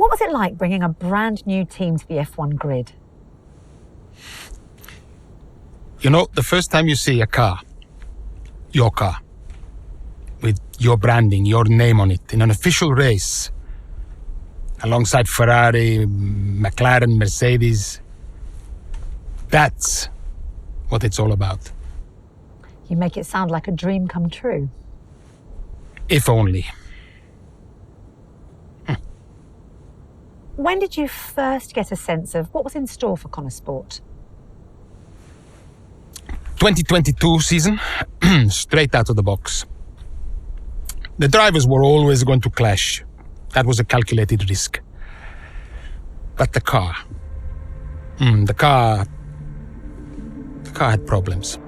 What was it like bringing a brand new team to the F1 grid? You know, the first time you see a car, your car, with your branding, your name on it, in an official race, alongside Ferrari, McLaren, Mercedes, that's what it's all about. You make it sound like a dream come true. If only. When did you first get a sense of what was in store for Connor Sport? 2022 season, straight out of the box. The drivers were always going to clash. That was a calculated risk. But the car had problems.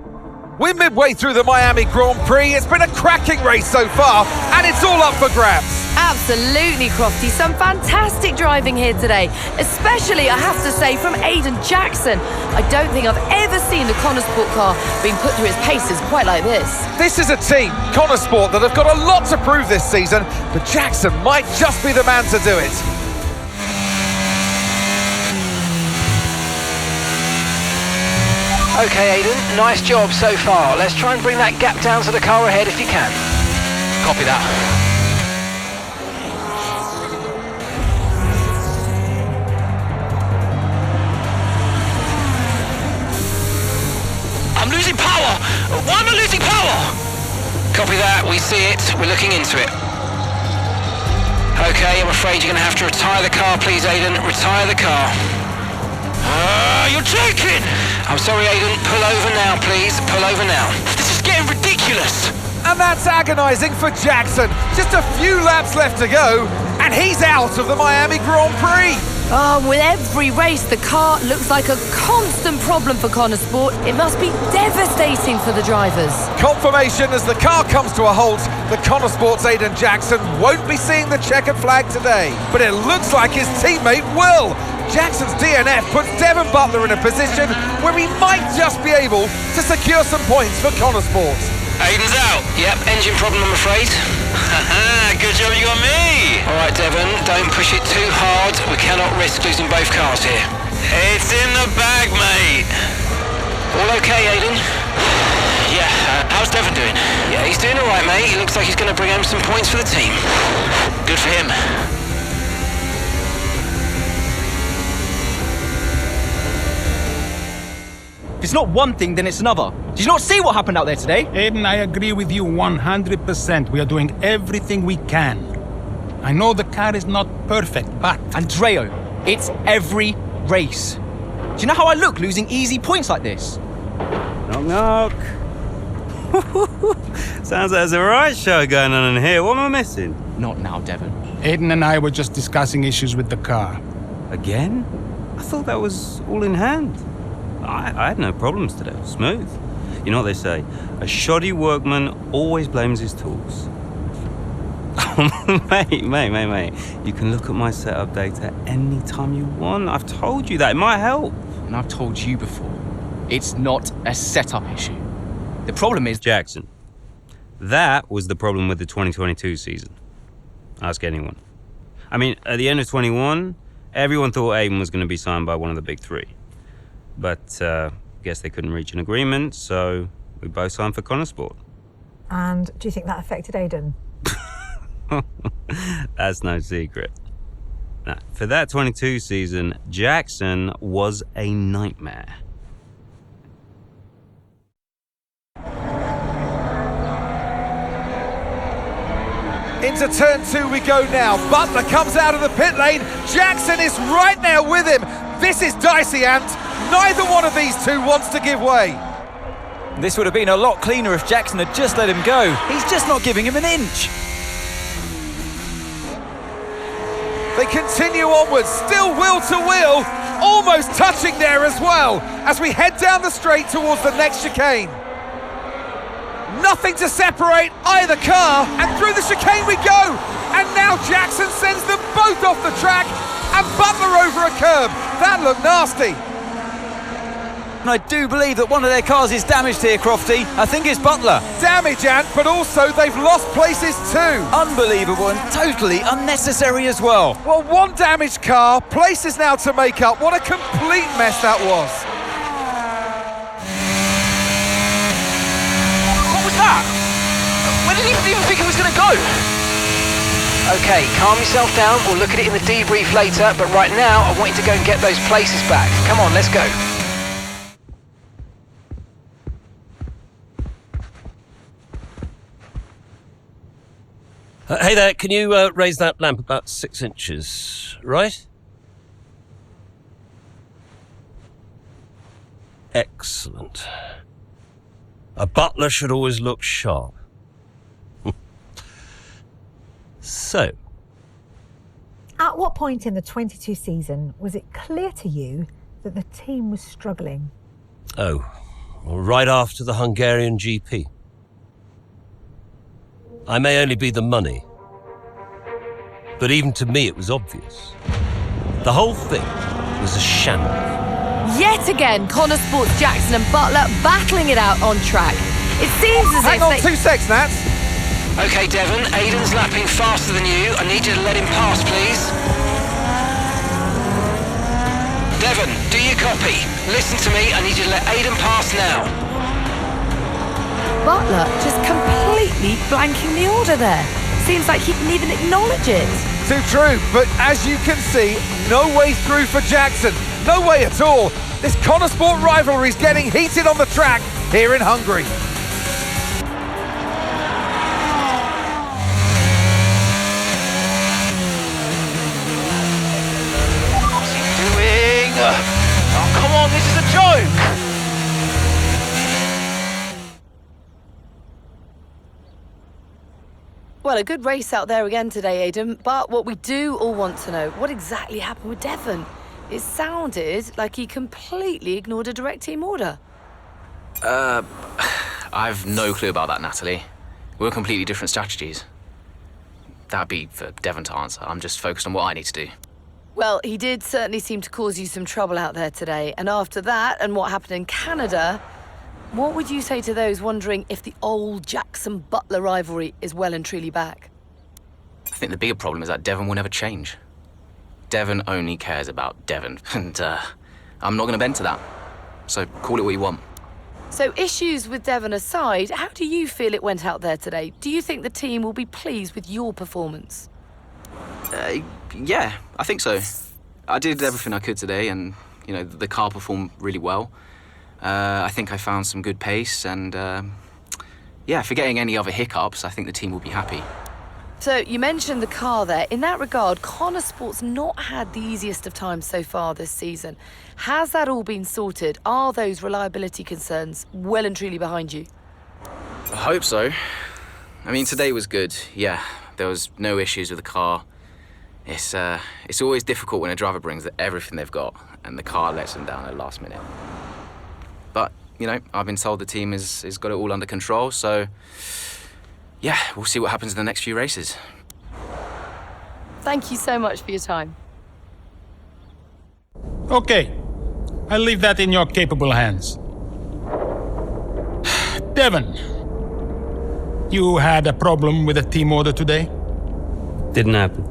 We're midway through the Miami Grand Prix. It's been a cracking race so far, and it's all up for grabs. Absolutely, Crofty. Some fantastic driving here today, especially, I have to say, from Aiden Jackson. I don't think I've ever seen the Connor Sport car being put through its paces quite like this. This is a team, Connor Sport, that have got a lot to prove this season, but Jackson might just be the man to do it. Okay, Aiden, nice job so far. Let's try and bring that gap down to the car ahead if you can. Copy that. I'm losing power! Why am I losing power? Copy that, we see it. We're looking into it. Okay, I'm afraid you're going to have to retire the car, please, Aiden. Retire the car. You're joking! I'm sorry, Aiden. Pull over now, please. Pull over now. This is getting ridiculous. And that's agonising for Jackson. Just a few laps left to go, and he's out of the Miami Grand Prix. With every race, the car looks like a constant problem for Connor Sport. It must be devastating for the drivers. Confirmation as the car comes to a halt. The Connor Sport's Aiden Jackson won't be seeing the checkered flag today, but it looks like his teammate will. Jackson's DNF puts Devon Butler in a position where he might just be able to secure some points for Connor Sport. Aiden's out. Yep, engine problem, I'm afraid. Good job you got me. All right, Devon, don't push it too hard. We cannot risk losing both cars here. It's in the bag, mate. All okay, Aiden? Yeah, how's Devon doing? Yeah, he's doing all right, mate. He looks like he's going to bring home some points for the team. Good for him. If it's not one thing, then it's another. Did you not see what happened out there today? Aiden, I agree with you 100%. We are doing everything we can. I know the car is not perfect, but... Andreo, it's every race. Do you know how I look losing easy points like this? Knock, knock. Sounds like there's a right show going on in here. What am I missing? Not now, Devon. Aiden and I were just discussing issues with the car. Again? I thought that was all in hand. I had no problems today. Smooth. You know what they say? A shoddy workman always blames his tools. mate. You can look at my setup data any time you want. I've told you that. It might help. And I've told you before, it's not a setup issue. The problem is... Jackson, that was the problem with the 2022 season. Ask anyone. I mean, at the end of 21, everyone thought Aiden was going to be signed by one of the big three. But guess they couldn't reach an agreement, so we both signed for Connor Sport. And do you think that affected Aiden? That's no secret. Now, for that 22 season, Jackson was a nightmare. Into turn 2 we go now. Butler comes out of the pit lane. Jackson is right now with him. This is dicey, Ant. Neither one of these two wants to give way. This would have been a lot cleaner if Jackson had just let him go. He's just not giving him an inch. They continue onwards, still wheel to wheel, almost touching there as well, as we head down the straight towards the next chicane. Nothing to separate either car, and through the chicane we go. And now Jackson sends them both off the track, and Butler over a curb. That looked nasty. And I do believe that one of their cars is damaged here, Crofty. I think it's Butler. Damage, Ant, but also they've lost places too. Unbelievable and totally unnecessary as well. Well, one damaged car, places now to make up. What a complete mess that was. What was that? Where did he even think it was going to go? Okay, calm yourself down. We'll look at it in the debrief later, but right now I want you to go and get those places back. Come on, let's go. Hey there, can you raise that lamp about 6 inches, right? Excellent. A butler should always look sharp. So, At what point in the 22 season was it clear to you that the team was struggling? well, right after the Hungarian GP. I may only be the money, but even to me it was obvious. The whole thing was a shambles. Yet again, Connor Sports Jackson and Butler battling it out on track. It seems as Hang if on they... 2 secs, Nats. Okay, Devon, Aiden's lapping faster than you. I need you to let him pass, please. Devon, do you copy? Listen to me, I need you to let Aiden pass now. Butler just completely blanking the order there. Seems like he didn't even acknowledge it. Too true, but as you can see, no way through for Jackson. No way at all. This Connor Sport rivalry is getting heated on the track here in Hungary. What's he doing? Oh, come on, this is a joke! Well, a good race out there again today, Aidan, but what we do all want to know, what exactly happened with Devon? It sounded like he completely ignored a direct team order. I've no clue about that, Natalie. We're completely different strategies. That'd be for Devon to answer. I'm just focused on what I need to do. Well, he did certainly seem to cause you some trouble out there today, and after that and what happened in Canada, what would you say to those wondering if the old Jackson-Butler rivalry is well and truly back? I think the bigger problem is that Devon will never change. Devon only cares about Devon, and I'm not going to bend to that. So call it what you want. So issues with Devon aside, how do you feel it went out there today? Do you think the team will be pleased with your performance? Yeah, I think so. I did everything I could today, and the car performed really well. I think I found some good pace, and forgetting any other hiccups, I think the team will be happy. So you mentioned the car there. In that regard, Connor Sport's not had the easiest of times so far this season. Has that all been sorted? Are those reliability concerns well and truly behind you? I hope so. I mean, today was good. Yeah, there was no issues with the car. It's always difficult when a driver brings everything they've got and the car lets them down at the last minute. But, I've been told the team has got it all under control, so yeah, we'll see what happens in the next few races. Thank you so much for your time. Okay, I'll leave that in your capable hands. Devon, you had a problem with a team order today? Didn't happen.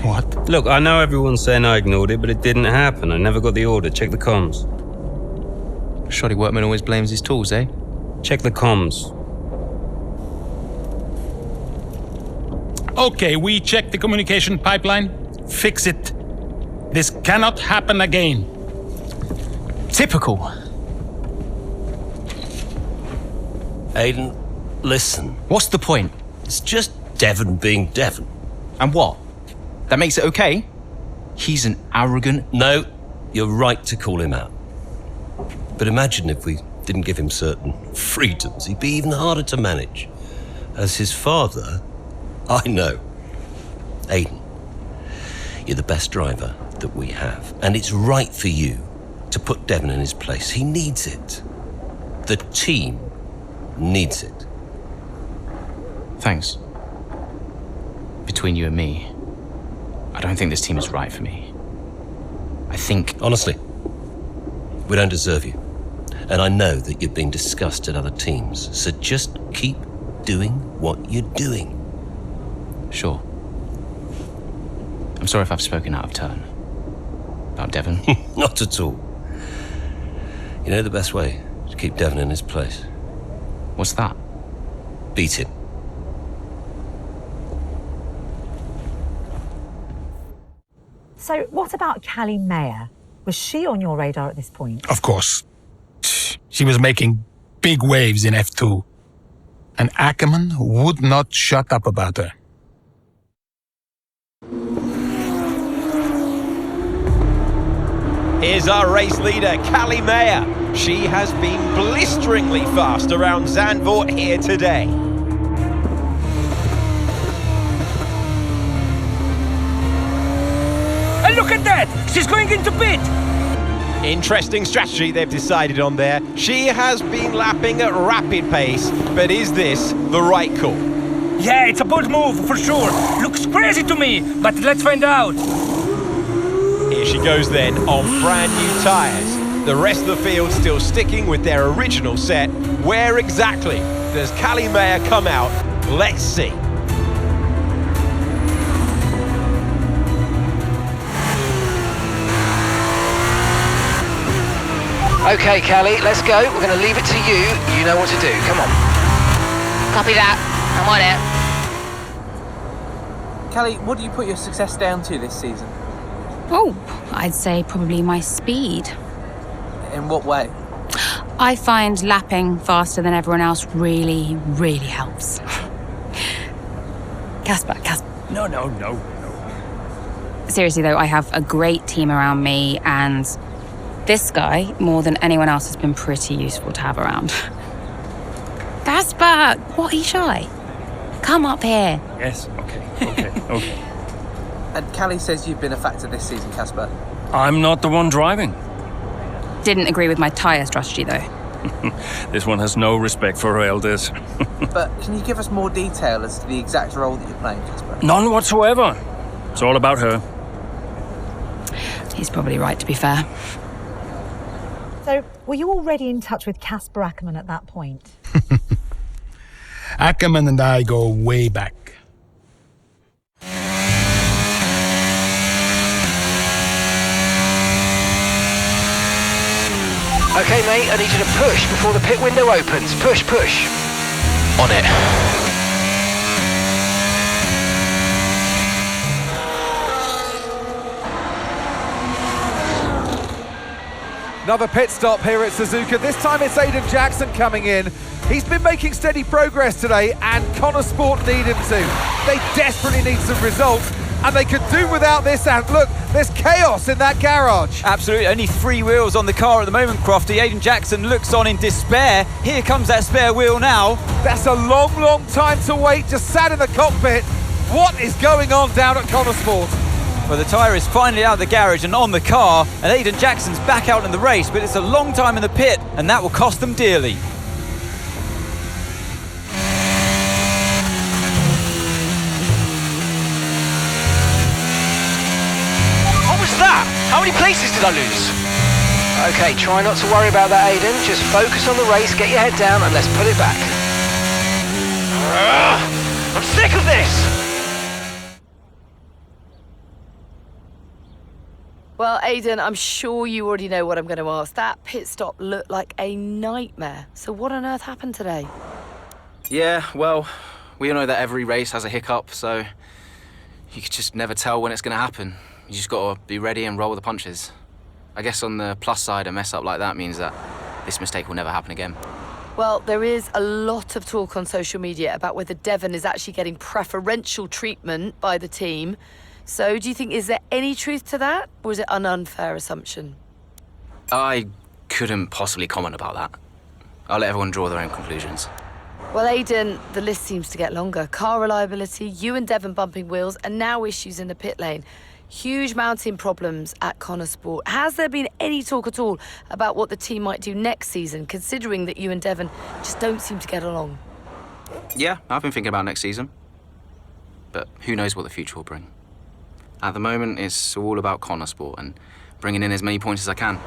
What? Look, I know everyone's saying I ignored it, but it didn't happen. I never got the order. Check the comms. Shoddy workman always blames his tools, eh? Check the comms. Okay, we checked the communication pipeline. Fix it. This cannot happen again. Typical. Aiden, listen. What's the point? It's just Devon being Devon. And what? That makes it okay? He's an arrogant... No, you're right to call him out. But imagine if we didn't give him certain freedoms. He'd be even harder to manage. As his father, I know. Aiden, you're the best driver that we have. And it's right for you to put Devon in his place. He needs it. The team needs it. Thanks. Between you and me, I don't think this team is right for me. I think... Honestly, We don't deserve you. And I know that you've been discussed at other teams, so just keep doing what you're doing. Sure. I'm sorry if I've spoken out of turn. About Devon. Not at all. You know the best way to keep Devon in his place? What's that? Beat him. So, what about Callie Mayer? Was she on your radar at this point? Of course. She was making big waves in F2. And Ackerman would not shut up about her. Here's our race leader, Callie Mayer. She has been blisteringly fast around Zandvoort here today. And look at that! She's going into pit! Interesting strategy they've decided on there. She has been lapping at rapid pace, but is this the right call? Yeah, it's a bold move, for sure. Looks crazy to me, but let's find out. Here she goes then, on brand new tyres. The rest of the field still sticking with their original set. Where exactly does Callie Mayer come out? Let's see. Okay, Callie, let's go. We're going to leave it to you. You know what to do. Come on. Copy that. I'm on it. Callie, what do you put your success down to this season? Oh, I'd say probably my speed. In what way? I find lapping faster than everyone else really, really helps. Casper. No. Seriously though, I have a great team around me, and this guy, more than anyone else, has been pretty useful to have around. Casper, what are you shy? Come up here. Yes, okay. And Callie says you've been a factor this season, Casper. I'm not the one driving. Didn't agree with my tyre strategy though. This one has no respect for her elders. But can you give us more detail as to the exact role that you're playing, Casper? None whatsoever. It's all about her. He's probably right, to be fair. So, were you already in touch with Casper Ackerman at that point? Ackerman and I go way back. Okay, mate, I need you to push before the pit window opens. Push. On it. Another pit stop here at Suzuka. This time it's Aiden Jackson coming in. He's been making steady progress today, and Connor Sport need him to. They desperately need some results, and they could do without this. And look, there's chaos in that garage. Absolutely, only 3 wheels on the car at the moment, Crofty. Aiden Jackson looks on in despair. Here comes that spare wheel now. That's a long time to wait, just sat in the cockpit. What is going on down at Connor Sport? Well, the tyre is finally out of the garage and on the car, and Aiden Jackson's back out in the race, but it's a long time in the pit, and that will cost them dearly. What was that? How many places did I lose? Okay, try not to worry about that, Aiden. Just focus on the race, get your head down, and let's put it back. I'm sick of this! Well, Aiden, I'm sure you already know what I'm going to ask. That pit stop looked like a nightmare. So what on earth happened today? Yeah, well, we all know that every race has a hiccup, so you just never tell when it's going to happen. You just got to be ready and roll with the punches. I guess on the plus side, a mess up like that means that this mistake will never happen again. Well, there is a lot of talk on social media about whether Devon is actually getting preferential treatment by the team. So do you think, is there any truth to that, or is it an unfair assumption? I couldn't possibly comment about that. I'll let everyone draw their own conclusions. Well, Aiden, the list seems to get longer. Car reliability, you and Devon bumping wheels, and now issues in the pit lane. Huge mounting problems at Connor Sport. Has there been any talk at all about what the team might do next season, considering that you and Devon just don't seem to get along? Yeah, I've been thinking about next season. But who knows what the future will bring. At the moment, it's all about Connor Sport and bringing in as many points as I can.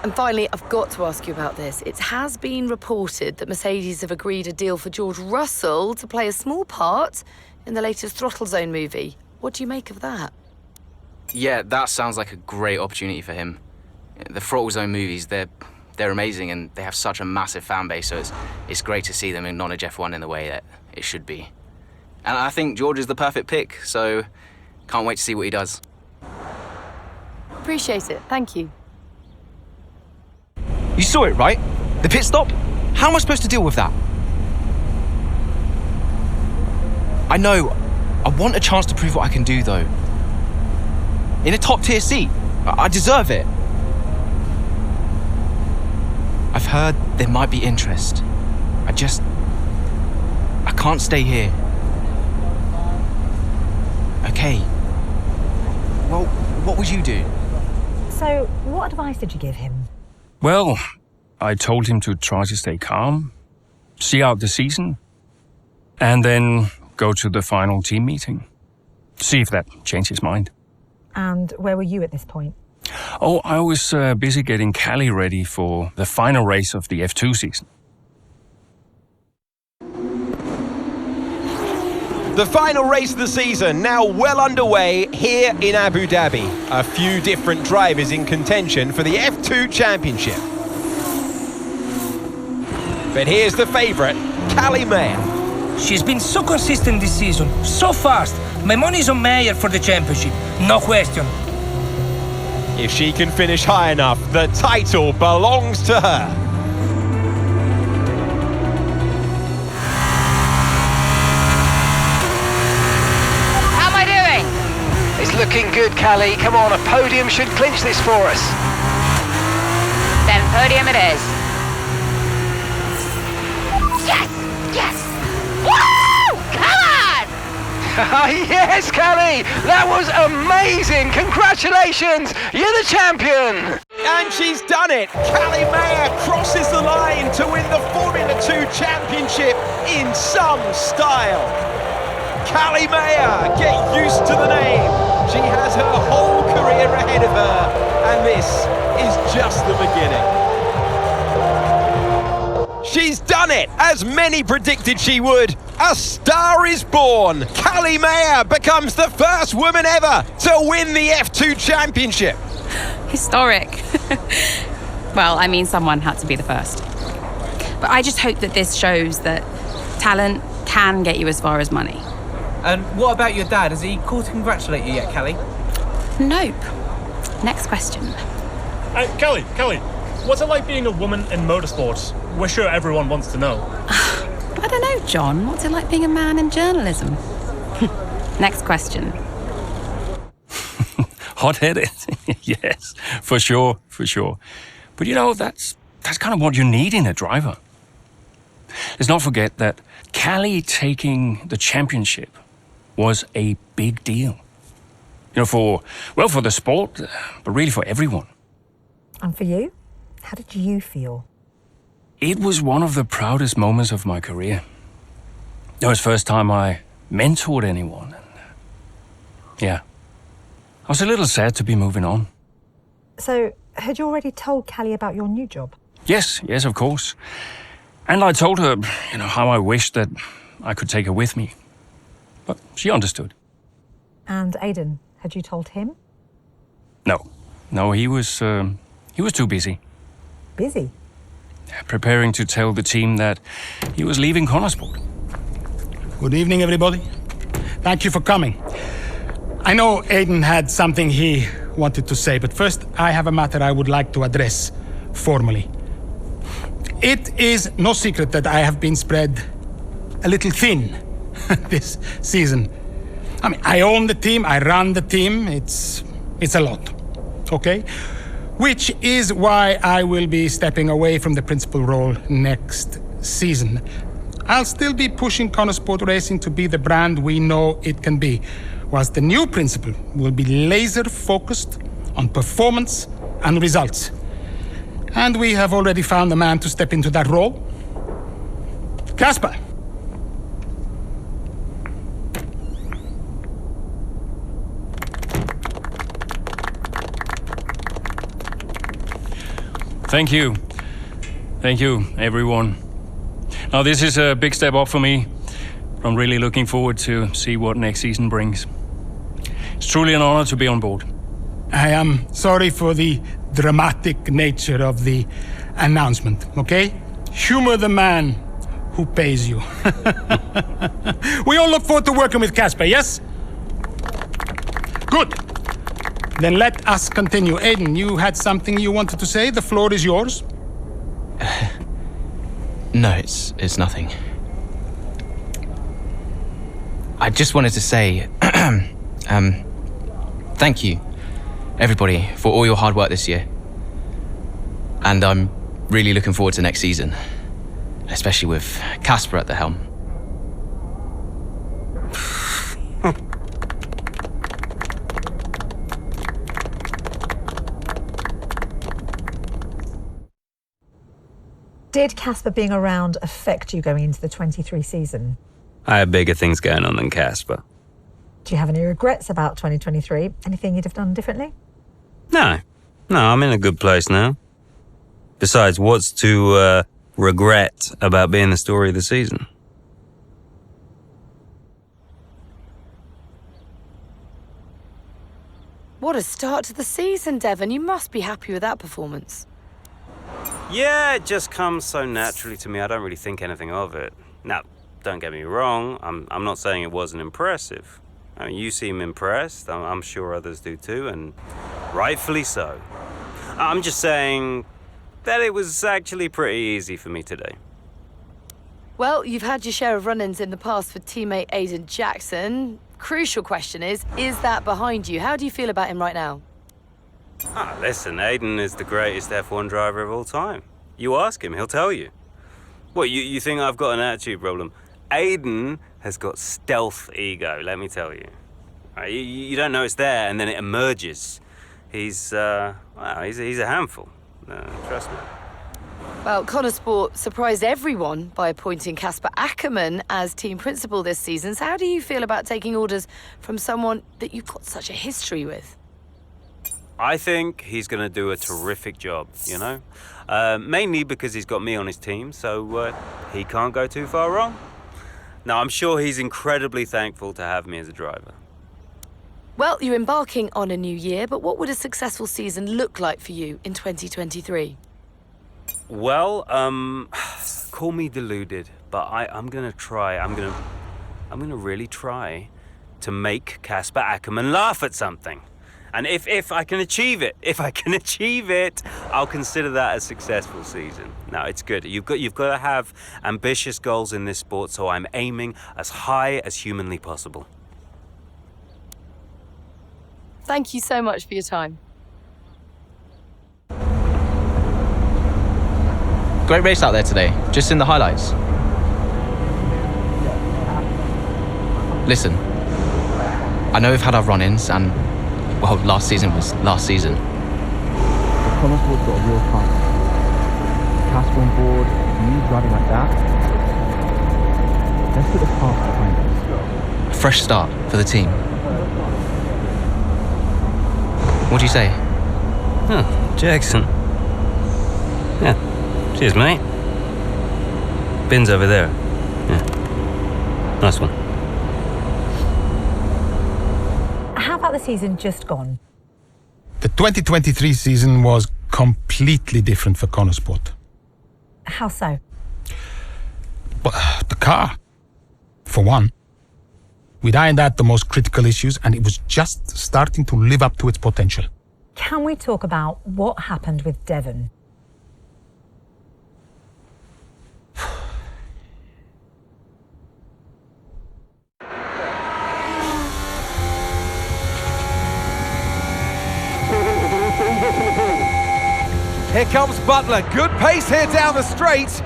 And finally, I've got to ask you about this. It has been reported that Mercedes have agreed a deal for George Russell to play a small part in the latest Throttle Zone movie. What do you make of that? Yeah, that sounds like a great opportunity for him. The Throttle Zone movies, they're amazing and they have such a massive fan base, so it's great to see them acknowledge F1 in the way that it should be. And I think George is the perfect pick, so can't wait to see what he does. Appreciate it. Thank you. You saw it, right? The pit stop? How am I supposed to deal with that? I know. I want a chance to prove what I can do, though. In a top-tier seat. I deserve it. I've heard there might be interest. I can't stay here. Okay. Well, what would you do? So, what advice did you give him? Well, I told him to try to stay calm, see out the season, and then go to the final team meeting. See if that changed his mind. And where were you at this point? Oh, I was busy getting Callie ready for the final race of the F2 season. The final race of the season now well underway here in Abu Dhabi. A few different drivers in contention for the F2 Championship. But here's the favourite, Callie Mayer. She's been so consistent this season, so fast. My money's on Mayer for the championship, no question. If she can finish high enough, the title belongs to her. Looking good, Callie. Come on, a podium should clinch this for us. Then podium it is. Yes! Yes! Woo! Come on! Yes, Callie! That was amazing! Congratulations! You're the champion! And she's done it! Callie Mayer crosses the line to win the Formula 2 Championship in some style. Callie Mayer, get used to the name. She has her whole career ahead of her, and this is just the beginning. She's done it, as many predicted she would. A star is born. Callie Mayer becomes the first woman ever to win the F2 Championship. Historic. Well, I mean, someone had to be the first. But I just hope that this shows that talent can get you as far as money. And what about your dad? Has he called to congratulate you yet, Callie? Nope. Next question. Callie, what's it like being a woman in motorsports? We're sure everyone wants to know. I don't know, John. What's it like being a man in journalism? Next question. Hot-headed. Yes, for sure. But you know, that's kind of what you need in a driver. Let's not forget that Callie taking the championship was a big deal. You know, for the sport, but really for everyone. And for you? How did you feel? It was one of the proudest moments of my career. It was the first time I mentored anyone. Yeah. I was a little sad to be moving on. So, had you already told Callie about your new job? Yes, of course. And I told her, how I wished that I could take her with me. But she understood. And Aidan, had you told him? No, he was too busy. Busy? Preparing to tell the team that he was leaving Connorsport. Good evening, everybody. Thank you for coming. I know Aidan had something he wanted to say, but first I have a matter I would like to address formally. It is no secret that I have been spread a little thin this season. I mean, I own the team, I run the team, it's a lot, okay? Which is why I will be stepping away from the principal role next season. I'll still be pushing Connorsport Racing to be the brand we know it can be, whilst the new principal will be laser focused on performance and results. And we have already found a man to step into that role. Casper. Thank you. Thank you, everyone. Now, this is a big step up for me. I'm really looking forward to see what next season brings. It's truly an honor to be on board. I am sorry for the dramatic nature of the announcement, okay? Humor the man who pays you. We all look forward to working with Casper, yes? Good. Then let us continue. Aiden, you had something you wanted to say? The floor is yours. No, it's nothing. I just wanted to say, thank you, everybody, for all your hard work this year. And I'm really looking forward to next season, especially with Casper at the helm. Did Casper being around affect you going into the 23 season? I have bigger things going on than Casper. Do you have any regrets about 2023? Anything you'd have done differently? No, I'm in a good place now. Besides, what's to regret about being the story of the season? What a start to the season, Devon. You must be happy with that performance. Yeah, it just comes so naturally to me. I don't really think anything of it. Now, don't get me wrong. I'm not saying it wasn't impressive. I mean, you seem impressed. I'm sure others do too, and rightfully so. I'm just saying that it was actually pretty easy for me today. Well, you've had your share of run-ins in the past with teammate Aiden Jackson. Crucial question is that behind you? How do you feel about him right now? Listen, Aiden is the greatest F1 driver of all time. You ask him, he'll tell you. What, you think I've got an attitude problem? Aiden has got stealth ego, let me tell you. You don't know it's there, and then it emerges. He's a handful. Trust me. Well, Connor Sport surprised everyone by appointing Casper Ackerman as team principal this season. So how do you feel about taking orders from someone that you've got such a history with? I think he's going to do a terrific job, you know? Mainly because he's got me on his team, so he can't go too far wrong. Now, I'm sure he's incredibly thankful to have me as a driver. Well, you're embarking on a new year, but what would a successful season look like for you in 2023? Well, call me deluded, but I'm going to try. I'm going to really try to make Casper Ackerman laugh at something. And if I can achieve it, I'll consider that a successful season. No, it's good. You've got to have ambitious goals in this sport, so I'm aiming as high as humanly possible. Thank you so much for your time. Great race out there today, just in the highlights. Listen, I know we've had our run-ins and, well, last season was last season. But Connor Sport's got a real chance. Casper on board, you driving like that. Let's put the past behind us. A fresh start for the team. What do you say? Huh, Jackson. Yeah, cheers, mate. Bin's over there. Yeah, nice one. How about the season just gone? The 2023 season was completely different for Connor Sport. How so? But the car, for one. We'd ironed out the most critical issues, and it was just starting to live up to its potential. Can we talk about what happened with Devon? Here comes Butler. Good pace here down the straight.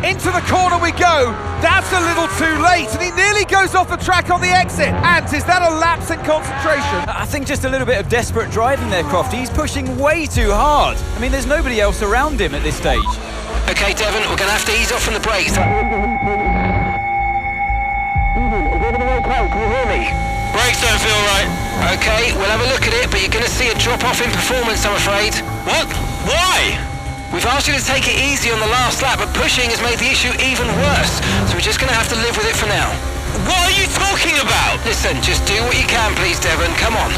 Into the corner we go. That's a little too late, and he nearly goes off the track on the exit. And is that a lapse in concentration? I think just a little bit of desperate driving there, Crofty. He's pushing way too hard. I mean, there's nobody else around him at this stage. Okay, Devon, we're going to have to ease off from the brakes. Can you hear me? Brakes don't feel right. Okay, we'll have a look at it, but you're going to see a drop-off in performance, I'm afraid. What? Why? We've asked you to take it easy on the last lap, but pushing has made the issue even worse, so we're just going to have to live with it for now. What are you talking about? Listen, just do what you can, please, Devon. Come on.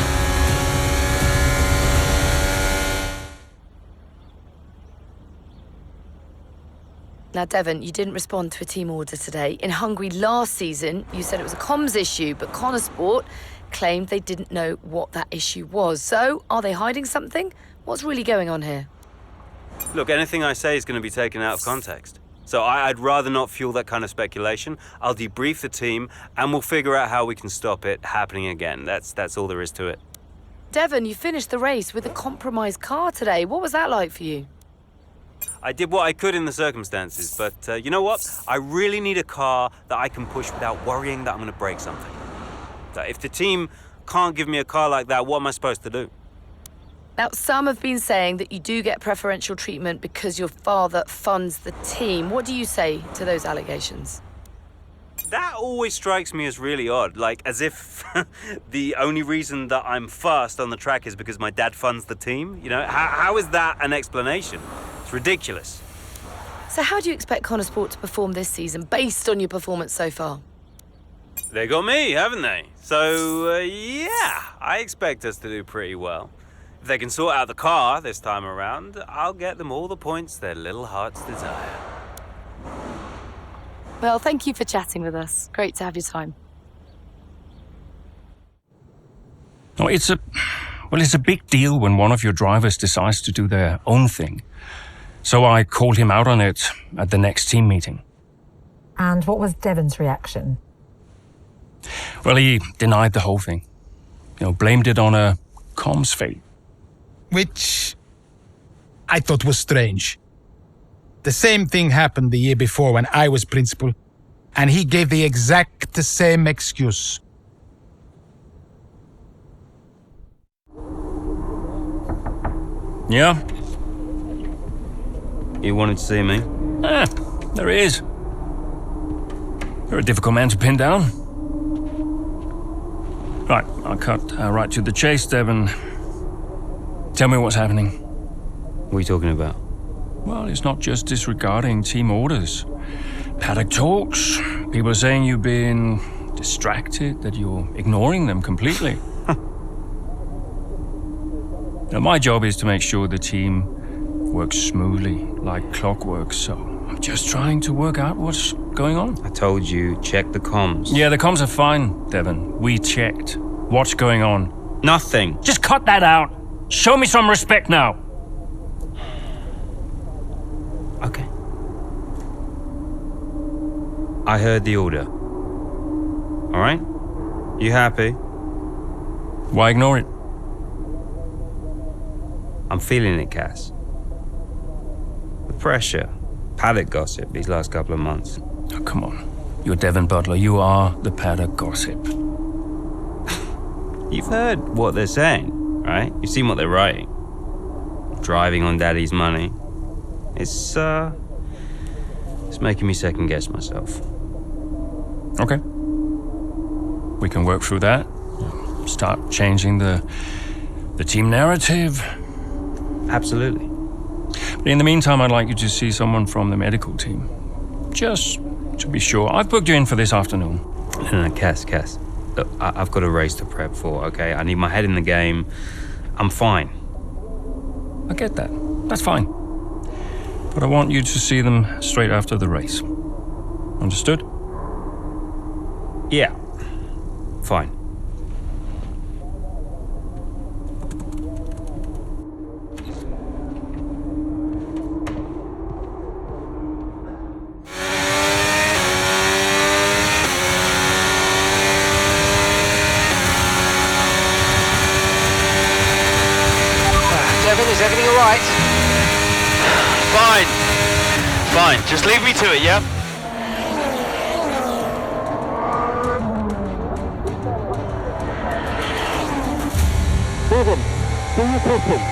Now, Devon, you didn't respond to a team order today. In Hungary last season, you said it was a comms issue, but Connosport claimed they didn't know what that issue was. So, are they hiding something? What's really going on here? Look, anything I say is going to be taken out of context. So I'd rather not fuel that kind of speculation. I'll debrief the team, and we'll figure out how we can stop it happening again. That's all there is to it. Devon, you finished the race with a compromised car today. What was that like for you? I did what I could in the circumstances, but you know what? I really need a car that I can push without worrying that I'm going to break something. So if the team can't give me a car like that, what am I supposed to do? Now, some have been saying that you do get preferential treatment because your father funds the team. What do you say to those allegations? That always strikes me as really odd, like as if the only reason that I'm fast on the track is because my dad funds the team. You know, how is that an explanation? It's ridiculous. So how do you expect Connosport to perform this season based on your performance so far? They got me, haven't they? So, yeah, I expect us to do pretty well. If they can sort out the car this time around, I'll get them all the points their little hearts desire. Well, thank you for chatting with us. Great to have your time. No, it's a big deal when one of your drivers decides to do their own thing. So I called him out on it at the next team meeting. And what was Devon's reaction? Well, he denied the whole thing. Blamed it on a comms fail. Which I thought was strange. The same thing happened the year before when I was principal, and he gave the exact same excuse. Yeah? You wanted to see me? There he is. You're a difficult man to pin down. Right, I'll cut right to the chase, Devon. Tell me what's happening. What are you talking about? Well, it's not just disregarding team orders. Paddock talks. People are saying you've been distracted, that you're ignoring them completely. Now, my job is to make sure the team works smoothly, like clockwork, so I'm just trying to work out what's going on. I told you, check the comms. Yeah, the comms are fine, Devon. We checked. What's going on? Nothing. Just cut that out. Show me some respect now. Okay. I heard the order. All right? You happy? Why ignore it? I'm feeling it, Cass. The pressure. Paddock gossip these last couple of months. Oh, come on. You're Devon Butler. You are the paddock gossip. You've heard what they're saying, right? You've seen what they're writing. Driving on Daddy's money. It's making me second guess myself. Okay. We can work through that. Start changing the team narrative. Absolutely. But in the meantime, I'd like you to see someone from the medical team. Just to be sure. I've booked you in for this afternoon. No, Cass. Look, I've got a race to prep for, okay? I need my head in the game. I'm fine. I get that. That's fine. But I want you to see them straight after the race. Understood? Yeah. Fine. Devon, is everything all right? Fine. Just leave me to it, yeah? Devon, do your pitching.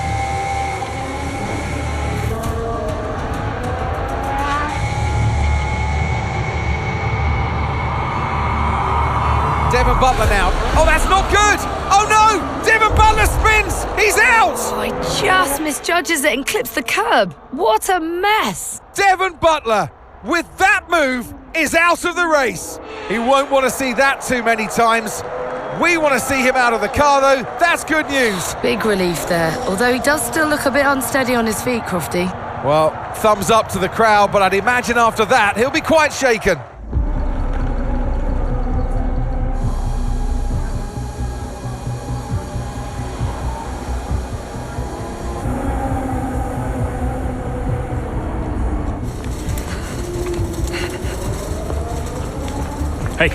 Devon Butler now. Oh, that's not good! Oh no! Devon Butler spins! He's out! Oh, I just misjudges it and clips the curb. What a mess. Devon Butler, with that move, is out of the race. He won't want to see that too many times. We want to see him out of the car, though. That's good news. Big relief there, although he does still look a bit unsteady on his feet, Crofty. Well, thumbs up to the crowd, but I'd imagine after that, he'll be quite shaken. Hey.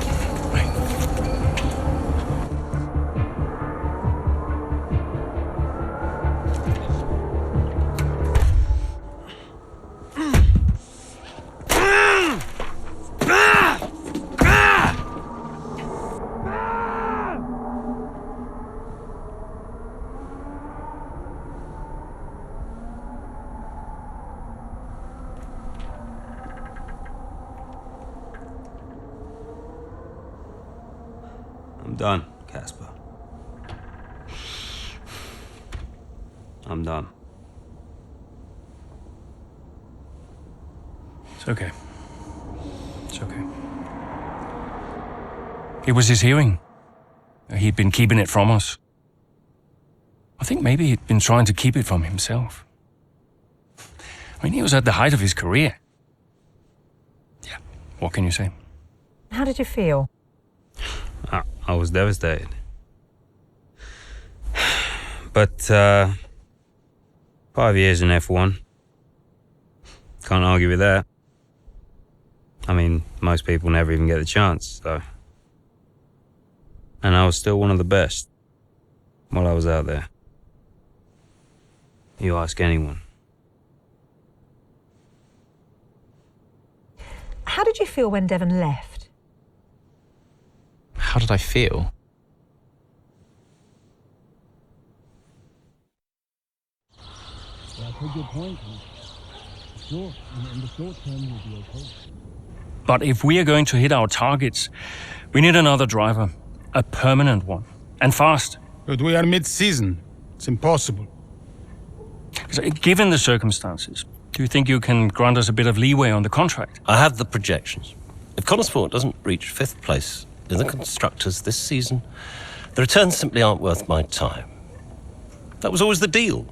I'm done, Casper. I'm done. It's okay. It's okay. It was his hearing. He'd been keeping it from us. I think maybe he'd been trying to keep it from himself. I mean, he was at the height of his career. Yeah, what can you say? How did you feel? I was devastated. But 5 years in F1. Can't argue with that. I mean, most people never even get the chance, so. And I was still one of the best while I was out there. You ask anyone. How did you feel when Devon left? How did I feel? That's a good point. Sure, in the short term, you'll be okay. But if we are going to hit our targets, we need another driver. A permanent one. And fast. But we are mid-season. It's impossible. Given the circumstances, do you think you can grant us a bit of leeway on the contract? I have the projections. If Connorsport doesn't reach 5th place in the Constructors this season, the returns simply aren't worth my time. That was always the deal.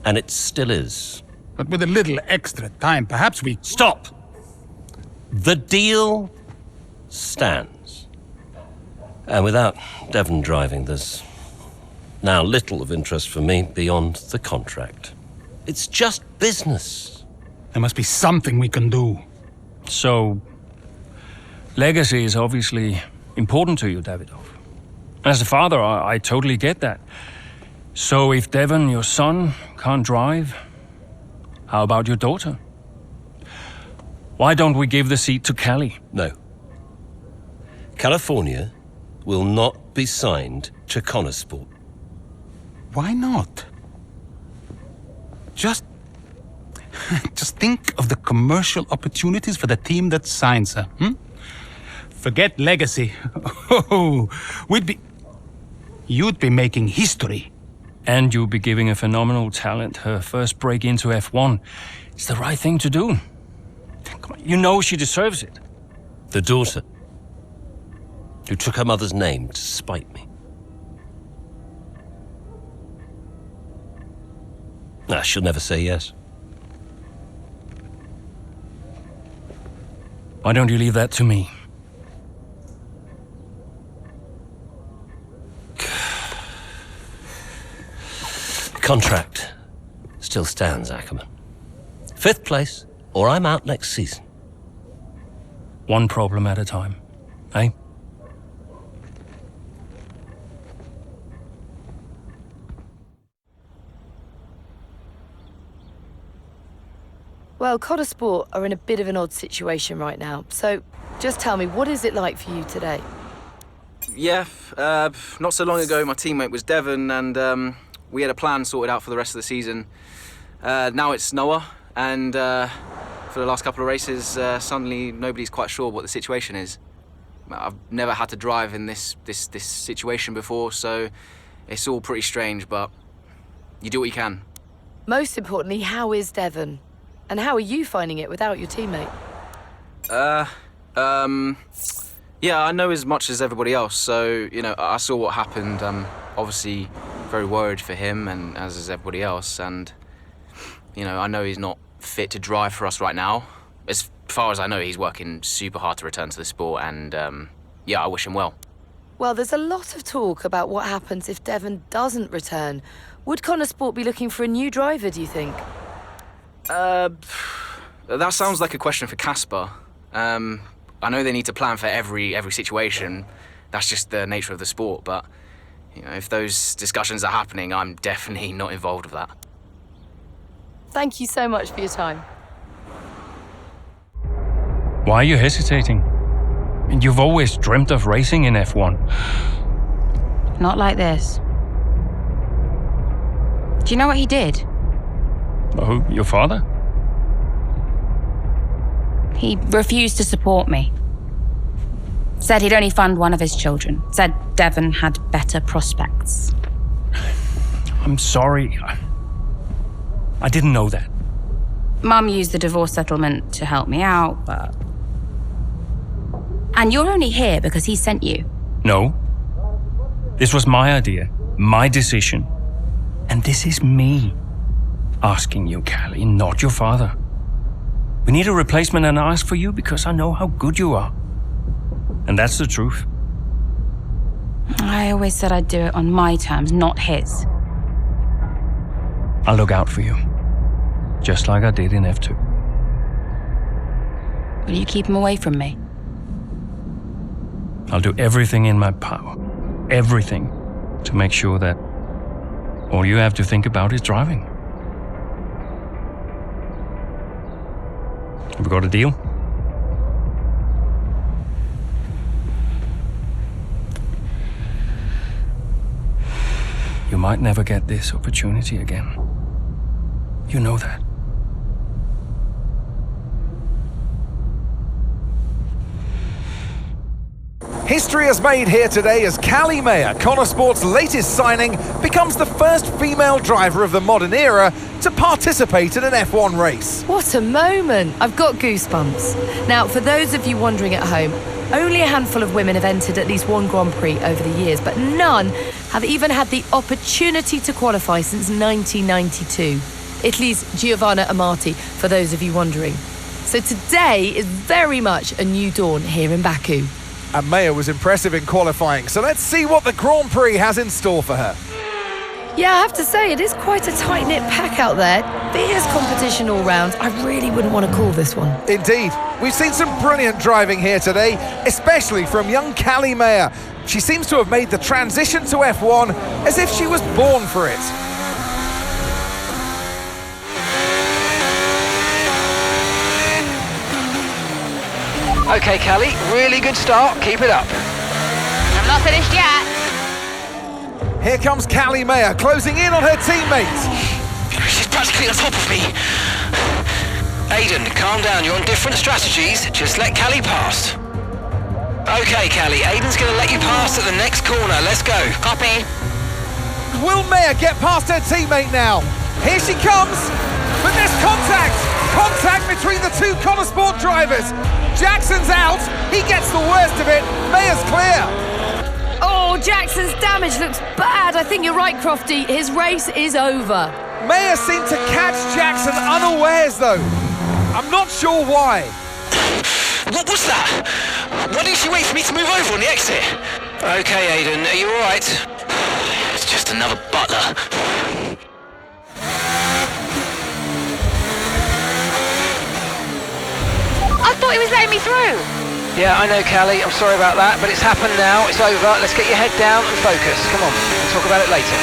And it still is. But with a little extra time, perhaps we... Stop! The deal stands. And without Devon driving, there's now little of interest for me beyond the contract. It's just business. There must be something we can do. So, legacy is obviously important to you, Davidov. As a father, I totally get that. So if Devon, your son, can't drive, how about your daughter? Why don't we give the seat to Callie? No. California will not be signed to Connorsport. Why not? Just think of the commercial opportunities for the team that signs her. Forget legacy. Oh, you'd be making history. And you'll be giving a phenomenal talent her first break into F1. It's the right thing to do. Come on, you know she deserves it. The daughter who took her mother's name to spite me. She'll never say yes. Why don't you leave that to me? The contract still stands, Ackerman. 5th place, or I'm out next season. One problem at a time, eh? Well, Connorsport are in a bit of an odd situation right now. So, just tell me, what is it like for you today? Yeah, not so long ago, my teammate was Devon, and we had a plan sorted out for the rest of the season. Now it's Noah, and for the last couple of races, suddenly nobody's quite sure what the situation is. I've never had to drive in this situation before, so it's all pretty strange, but You do what you can. Most importantly, how is Devon? And how are you finding it without your teammate? Yeah, I know as much as everybody else, so, I saw what happened. Obviously very worried for him, and as is everybody else, and, I know he's not fit to drive for us right now. As far as I know, he's working super hard to return to the sport, and, I wish him well. Well, there's a lot of talk about what happens if Devon doesn't return. Would Connor Sport be looking for a new driver, do you think? That sounds like a question for Casper. I know they need to plan for every situation. That's just the nature of the sport, but, if those discussions are happening, I'm definitely not involved with that. Thank you so much for your time. Why are you hesitating? You've always dreamt of racing in F1. Not like this. Do you know what he did? Oh, your father? He refused to support me. Said he'd only fund one of his children. Said Devon had better prospects. I'm sorry. I didn't know that. Mum used the divorce settlement to help me out, but... And you're only here because he sent you. No. This was my idea, my decision. And this is me asking you, Callie, not your father. We need a replacement, and I ask for you because I know how good you are. And that's the truth. I always said I'd do it on my terms, not his. I'll look out for you. Just like I did in F2. Will you keep him away from me? I'll do everything in my power. Everything. To make sure that all you have to think about is driving. Have we got a deal? You might never get this opportunity again. You know that. History is made here today as Callie Mayer, Connor Sport's latest signing, becomes the first female driver of the modern era to participate in an F1 race. What a moment! I've got goosebumps. Now, for those of you wondering at home, only a handful of women have entered at least one Grand Prix over the years, but none have even had the opportunity to qualify since 1992. Italy's Giovanna Amati, for those of you wondering. So today is very much a new dawn here in Baku. And Mayer was impressive in qualifying, so let's see what the Grand Prix has in store for her. Yeah, I have to say, it is quite a tight-knit pack out there. Fierce competition all round. I really wouldn't want to call this one. Indeed. We've seen some brilliant driving here today, especially from young Callie Mayer. She seems to have made the transition to F1 as if she was born for it. Okay, Callie, really good start. Keep it up. I'm not finished yet. Here comes Callie Mayer closing in on her teammates. She's practically on top of me. Aiden, calm down. You're on different strategies. Just let Callie pass. Okay, Callie, Aiden's going to let you pass at the next corner. Let's go. Copy. Will Mayer get past her teammate now? Here she comes. But there's contact. Contact between the two Connor Sport drivers. Jackson's out. He gets the worst of it. Mayer's clear. Oh, Jackson's damage looks bad. I think you're right, Crofty. His race is over. Mayer seemed to catch Jackson unawares, though. I'm not sure why. What was that? Why didn't she wait for me to move over on the exit? Okay, Aiden, are you alright? It's just another butler. I thought he was letting me through. Yeah, I know, Callie. I'm sorry about that, but it's happened now. It's over. Let's get your head down and focus. Come on, we'll talk about it later.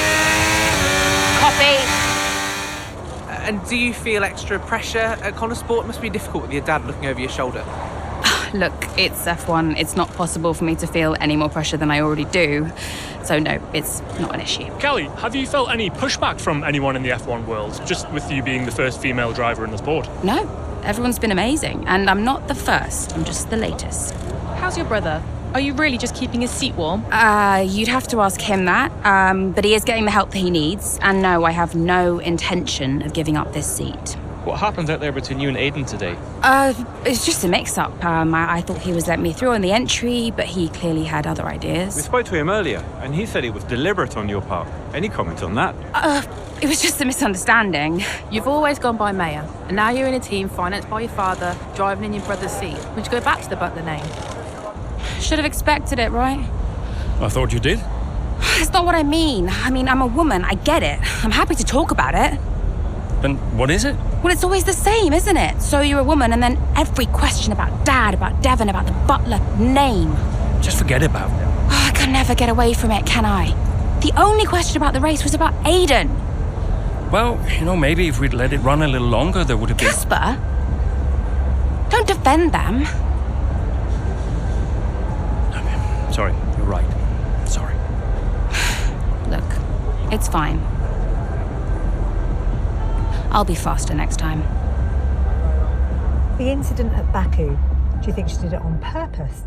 Copy. And do you feel extra pressure at Connor Sport? It must be difficult with your dad looking over your shoulder. Look, it's F1. It's not possible for me to feel any more pressure than I already do. So no, it's not an issue. Callie, have you felt any pushback from anyone in the F1 world, just with you being the first female driver in the sport? No, everyone's been amazing. And I'm not the first, I'm just the latest. How's your brother? Are you really just keeping his seat warm? You'd have to ask him that. But he is getting the help that he needs. And no, I have no intention of giving up this seat. What happened out there between you and Aiden today? It's just a mix-up. I thought he was letting me through on the entry, but he clearly had other ideas. We spoke to him earlier, and he said it was deliberate on your part. Any comment on that? It was just a misunderstanding. You've always gone by Mayor, and now you're in a team financed by your father, driving in your brother's seat. Would you go back to the Butler name? Should have expected it, right? I thought you did. That's not what I mean. I'm a woman. I get it. I'm happy to talk about it. Then what is it? Well, it's always the same, isn't it? So you're a woman, and then every question about Dad, about Devon, about the Butler name. Just forget about it. Oh, I can never get away from it, can I? The only question about the race was about Aiden. Well, maybe if we'd let it run a little longer, there would have been... Casper? Don't defend them. Sorry, you're right. Sorry. Look, it's fine. I'll be faster next time. The incident at Baku, do you think she did it on purpose?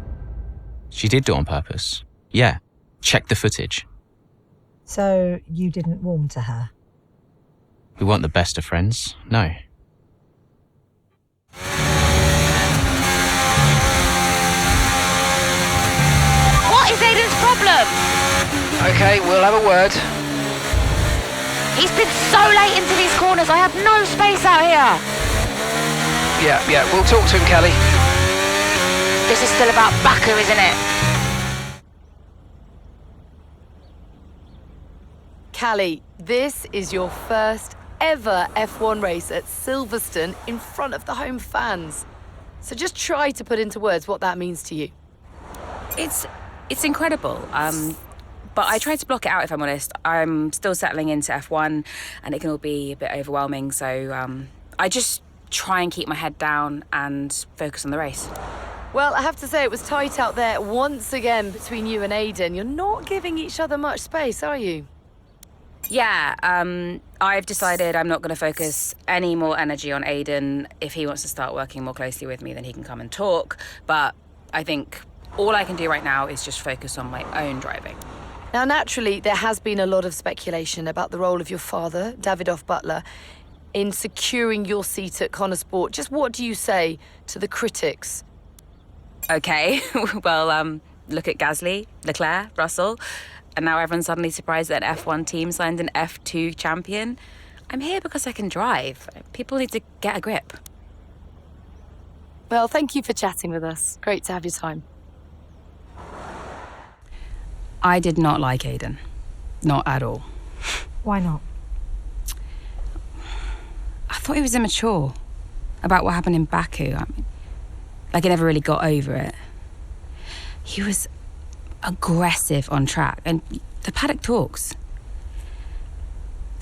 She did do it on purpose. Yeah. Check the footage. So you didn't warm to her? We weren't the best of friends, no. What is Aiden's problem? Okay, we'll have a word. He's been so late into these corners. I have no space out here. Yeah, we'll talk to him, Kelly. This is still about Baku, isn't it? Callie, this is your first ever F1 race at Silverstone in front of the home fans. So just try to put into words what that means to you. It's incredible. But I tried to block it out, if I'm honest. I'm still settling into F1, and it can all be a bit overwhelming. So I just try and keep my head down and focus on the race. Well, I have to say it was tight out there once again between you and Aiden. You're not giving each other much space, are you? Yeah, I've decided I'm not going to focus any more energy on Aiden. If he wants to start working more closely with me, then he can come and talk. But I think all I can do right now is just focus on my own driving. Now, naturally, there has been a lot of speculation about the role of your father, Davidoff Butler, in securing your seat at Connor Sport. Just what do you say to the critics? Okay, well, look at Gasly, Leclerc, Russell, and now everyone's suddenly surprised that an F1 team signed an F2 champion. I'm here because I can drive. People need to get a grip. Well, thank you for chatting with us. Great to have your time. I did not like Aiden. Not at all. Why not? I thought he was immature about what happened in Baku. Like he never really got over it. He was aggressive on track, and the paddock talks.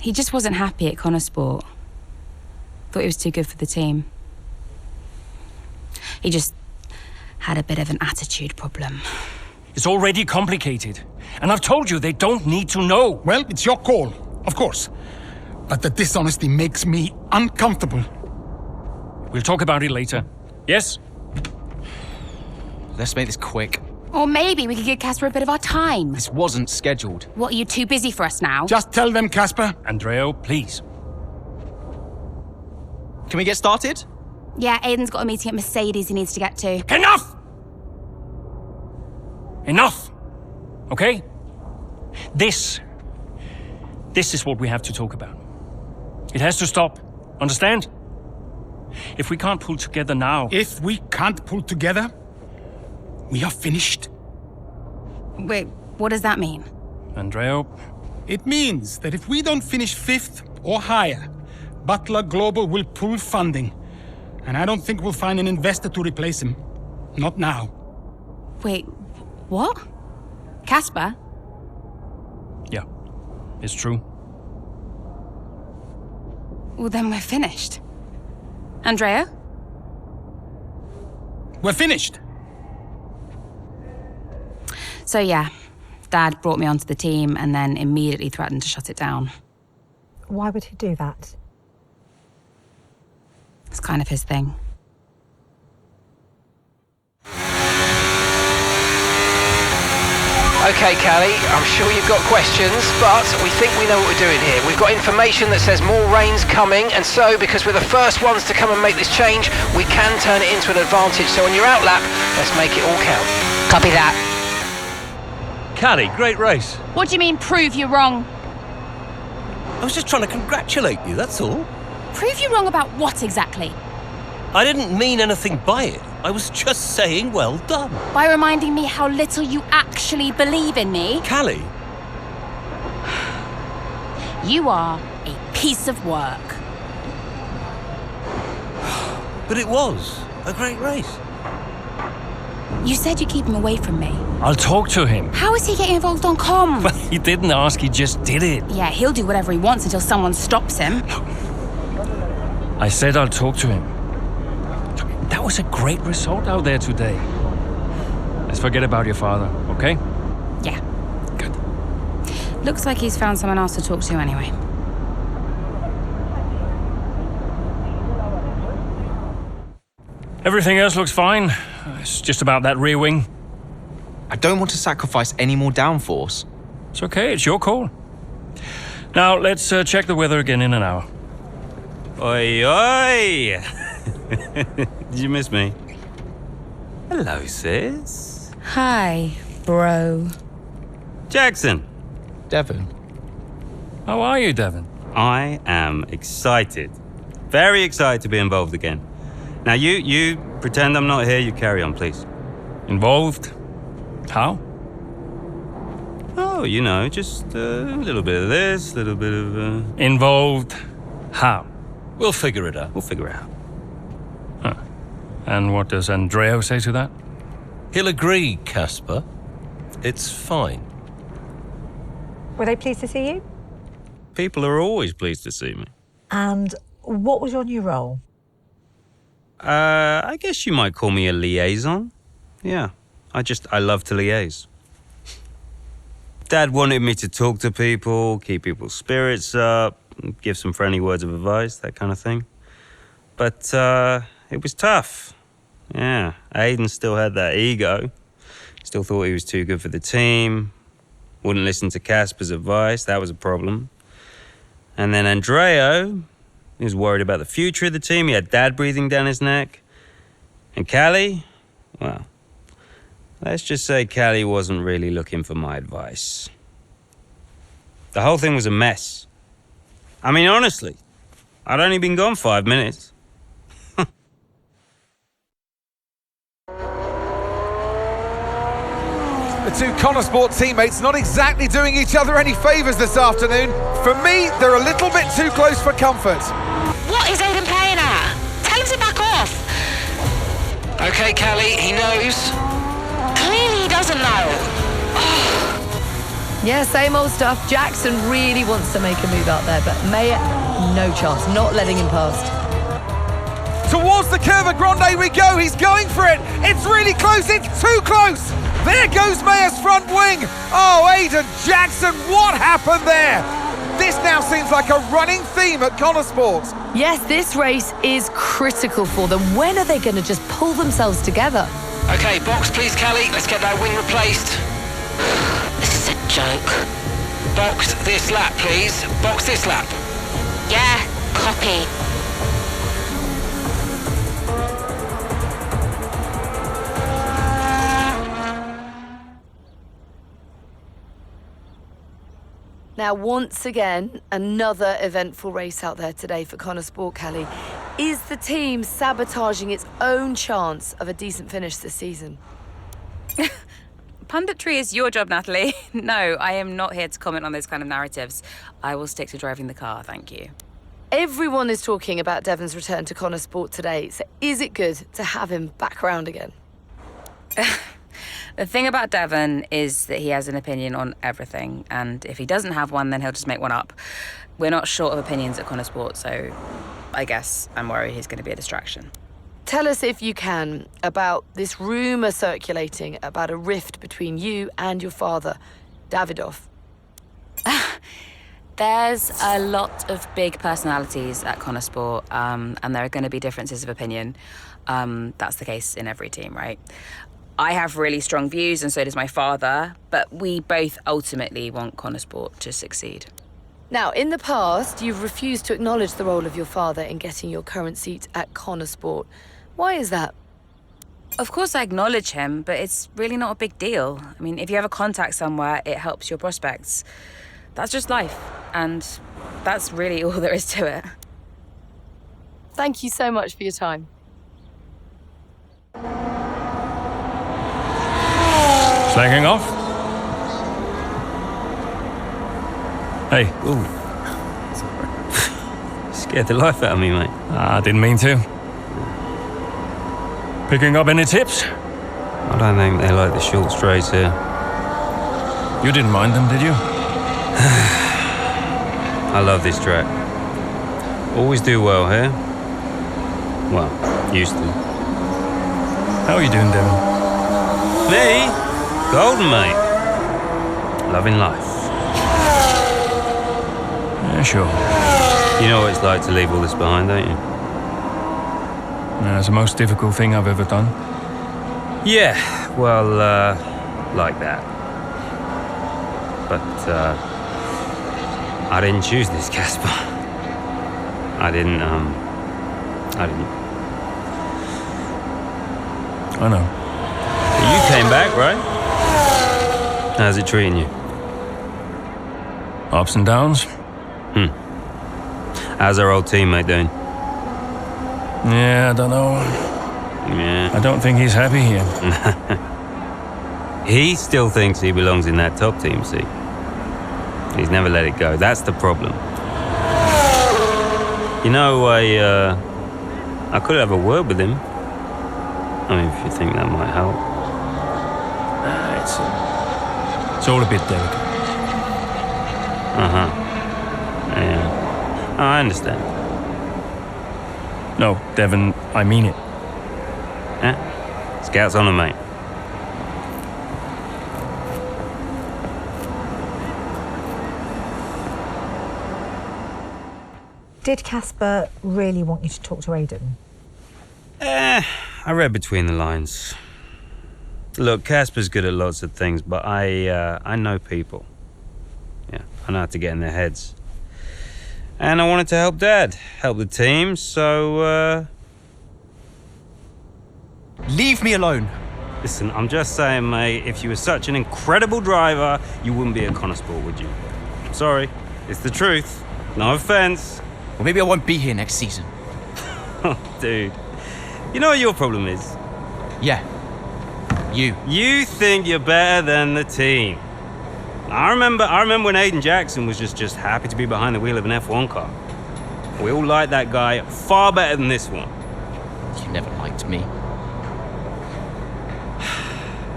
He just wasn't happy at Connor Sport. Thought he was too good for the team. He just had a bit of an attitude problem. It's already complicated. And I've told you they don't need to know. Well, it's your call, of course. But the dishonesty makes me uncomfortable. We'll talk about it later. Yes? Let's make this quick. Or maybe we could give Casper a bit of our time. This wasn't scheduled. What, are you too busy for us now? Just tell them, Casper. Andrea, please. Can we get started? Yeah, Aiden's got a meeting at Mercedes he needs to get to. Enough! Enough! Okay? This is what we have to talk about. It has to stop. Understand? If we can't pull together now... If we can't pull together, we are finished. Wait, what does that mean? Andrea... It means that if we don't finish 5th or higher, Butler Global will pull funding. And I don't think we'll find an investor to replace him. Not now. Wait, what? Casper? Yeah, it's true. Well, then we're finished. Andrea? We're finished. So yeah, Dad brought me onto the team and then immediately threatened to shut it down. Why would he do that? It's kind of his thing. Okay, Callie, I'm sure you've got questions, but we think we know what we're doing here. We've got information that says more rain's coming, and so, because we're the first ones to come and make this change, we can turn it into an advantage. So on your out lap, let's make it all count. Copy that. Callie, great race. What do you mean, prove you're wrong? I was just trying to congratulate you, that's all. Prove you wrong about what exactly? I didn't mean anything by it. I was just saying well done. By reminding me how little you actually believe in me? Callie. You are a piece of work. But it was a great race. You said you'd keep him away from me. I'll talk to him. How is he getting involved on comms? Well, he didn't ask, he just did it. Yeah, he'll do whatever he wants until someone stops him. I said I'll talk to him. That was a great result out there today. Let's forget about your father, okay? Yeah. Good. Looks like he's found someone else to talk to anyway. Everything else looks fine. It's just about that rear wing. I don't want to sacrifice any more downforce. It's okay, it's your call. Now, let's check the weather again in an hour. Oi, oi! Did you miss me? Hello, sis. Hi, bro. Jackson. Devon. How are you, Devon? I am excited. Very excited to be involved again. Now, you pretend I'm not here, you carry on, please. Involved? How? Oh, you know, just a little bit of this, a little bit of... Involved? How? We'll figure it out. We'll figure it out. Huh. And what does Andreo say to that? He'll agree, Casper. It's fine. Were they pleased to see you? People are always pleased to see me. And what was your new role? I guess you might call me a liaison. Yeah, I love to liaise. Dad wanted me to talk to people, keep people's spirits up, give some friendly words of advice, that kind of thing. But it was tough. Yeah, Aiden still had that ego. Still thought he was too good for the team. Wouldn't listen to Casper's advice, that was a problem. And then Andreo, he was worried about the future of the team. He had Dad breathing down his neck. And Callie, well, let's just say Callie wasn't really looking for my advice. The whole thing was a mess. I mean, honestly, I'd only been gone 5 minutes. The two Connosport teammates not exactly doing each other any favours this afternoon. For me, they're a little bit too close for comfort. What is Aiden playing at? Tell him to back off. Okay, Callie, he knows. Clearly he doesn't know. Yeah, same old stuff. Jackson really wants to make a move out there, but Maya, no chance, not letting him past. Towards the Curva Grande we go. He's going for it. It's really close. It's too close. There goes Maya's front wing. Oh, Aiden Jackson, what happened there? This now seems like a running theme at Connosport. Yes, this race is critical for them. When are they going to just pull themselves together? Okay, box please, Callie. Let's get that wing replaced. This is a joke. Box this lap, please. Box this lap. Yeah, copy. Now, once again, another eventful race out there today for Connosport, Callie. Is the team sabotaging its own chance of a decent finish this season? Punditry is your job, Natalie. No, I am not here to comment on those kind of narratives. I will stick to driving the car, thank you. Everyone is talking about Devon's return to Connosport today, so is it good to have him back around again? The thing about Devon is that he has an opinion on everything, and if he doesn't have one, then he'll just make one up. We're not short of opinions at Connosport, so I guess I'm worried he's going to be a distraction. Tell us, if you can, about this rumour circulating about a rift between you and your father, Davidoff. There's a lot of big personalities at Connosport, and there are going to be differences of opinion. That's the case in every team, right? I have really strong views, and so does my father, but we both ultimately want Connorsport to succeed. Now, in the past, you've refused to acknowledge the role of your father in getting your current seat at Connorsport. Why is that? Of course I acknowledge him, but it's really not a big deal. I mean, if you have a contact somewhere, it helps your prospects. That's just life, and that's really all there is to it. Thank you so much for your time. Slacking off? Hey. Ooh. Scared the life out of me, mate. I didn't mean to. Picking up any tips? I don't think they like the short straights here. You didn't mind them, did you? I love this track. Always do well here. Well, used to. How are you doing, Devin? Me? Golden, mate. Loving life. Yeah, sure. You know what it's like to leave all this behind, don't you? Yeah, it's the most difficult thing I've ever done. Yeah, well, like that. But, I didn't choose this, Casper. I didn't. I know. You came back, right? How's it treating you? Ups and downs. How's our old teammate doing? Yeah, I don't know. Yeah. I don't think he's happy here. He still thinks he belongs in that top team seat. He's never let it go. That's the problem. You know, I could have a word with him. I mean, if you think that might help. It's all a bit delicate. Yeah. Oh, I understand. No, Devin, I mean it. Scouts on him, mate. Did Casper really want you to talk to Aidan? I read between the lines. Look, Casper's good at lots of things, but I know people. Yeah, I know how to get in their heads. And I wanted to help Dad, help the team, so, Leave me alone. Listen, I'm just saying, mate, if you were such an incredible driver, you wouldn't be at Connorsport, would you? Sorry, it's the truth. No offense. Well, maybe I won't be here next season. Dude, you know what your problem is? Yeah. You. You think you're better than the team. I remember when Aidan Jackson was just happy to be behind the wheel of an F1 car. We all liked that guy far better than this one. You never liked me.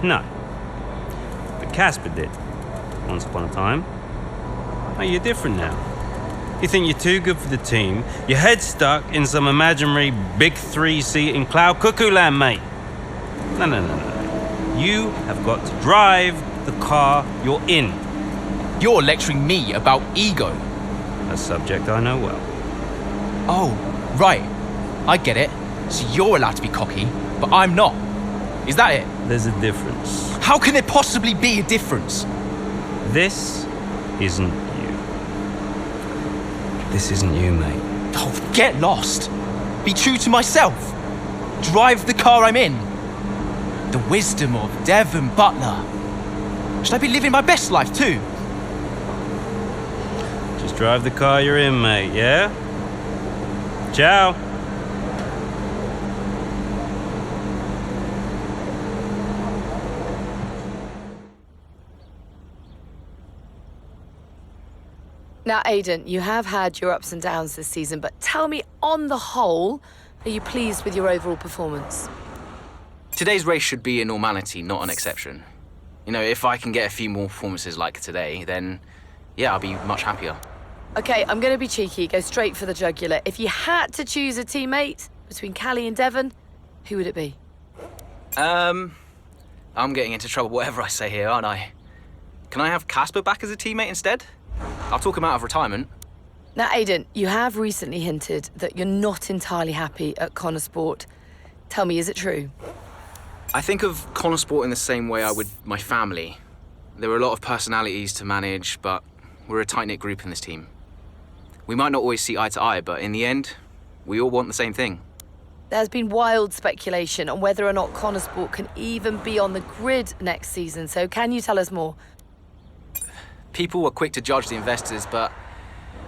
No. But Casper did. Once upon a time. Oh, you're different now. You think you're too good for the team. Your head's stuck in some imaginary big 3 seat in cloud cuckoo land, mate. No. You have got to drive the car you're in. You're lecturing me about ego. A subject I know well. Oh, right. I get it. So you're allowed to be cocky, but I'm not. Is that it? There's a difference. How can there possibly be a difference? This isn't you. This isn't you, mate. Oh, get lost. Be true to myself. Drive the car I'm in. The wisdom of Devon Butler. Should I be living my best life too? Just drive the car you're in, mate, yeah? Ciao. Now, Aidan, you have had your ups and downs this season, but tell me, on the whole, are you pleased with your overall performance? Today's race should be a normality, not an exception. You know, if I can get a few more performances like today, then yeah, I'll be much happier. Okay, I'm going to be cheeky, go straight for the jugular. If you had to choose a teammate between Callie and Devon, who would it be? I'm getting into trouble whatever I say here, aren't I? Can I have Casper back as a teammate instead? I'll talk him out of retirement. Now, Aidan, you have recently hinted that you're not entirely happy at Connorsport. Tell me, is it true? I think of Connor Sport in the same way I would my family. There are a lot of personalities to manage, but we're a tight-knit group in this team. We might not always see eye to eye, but in the end, we all want the same thing. There's been wild speculation on whether or not Connor Sport can even be on the grid next season, so can you tell us more? People are quick to judge the investors, but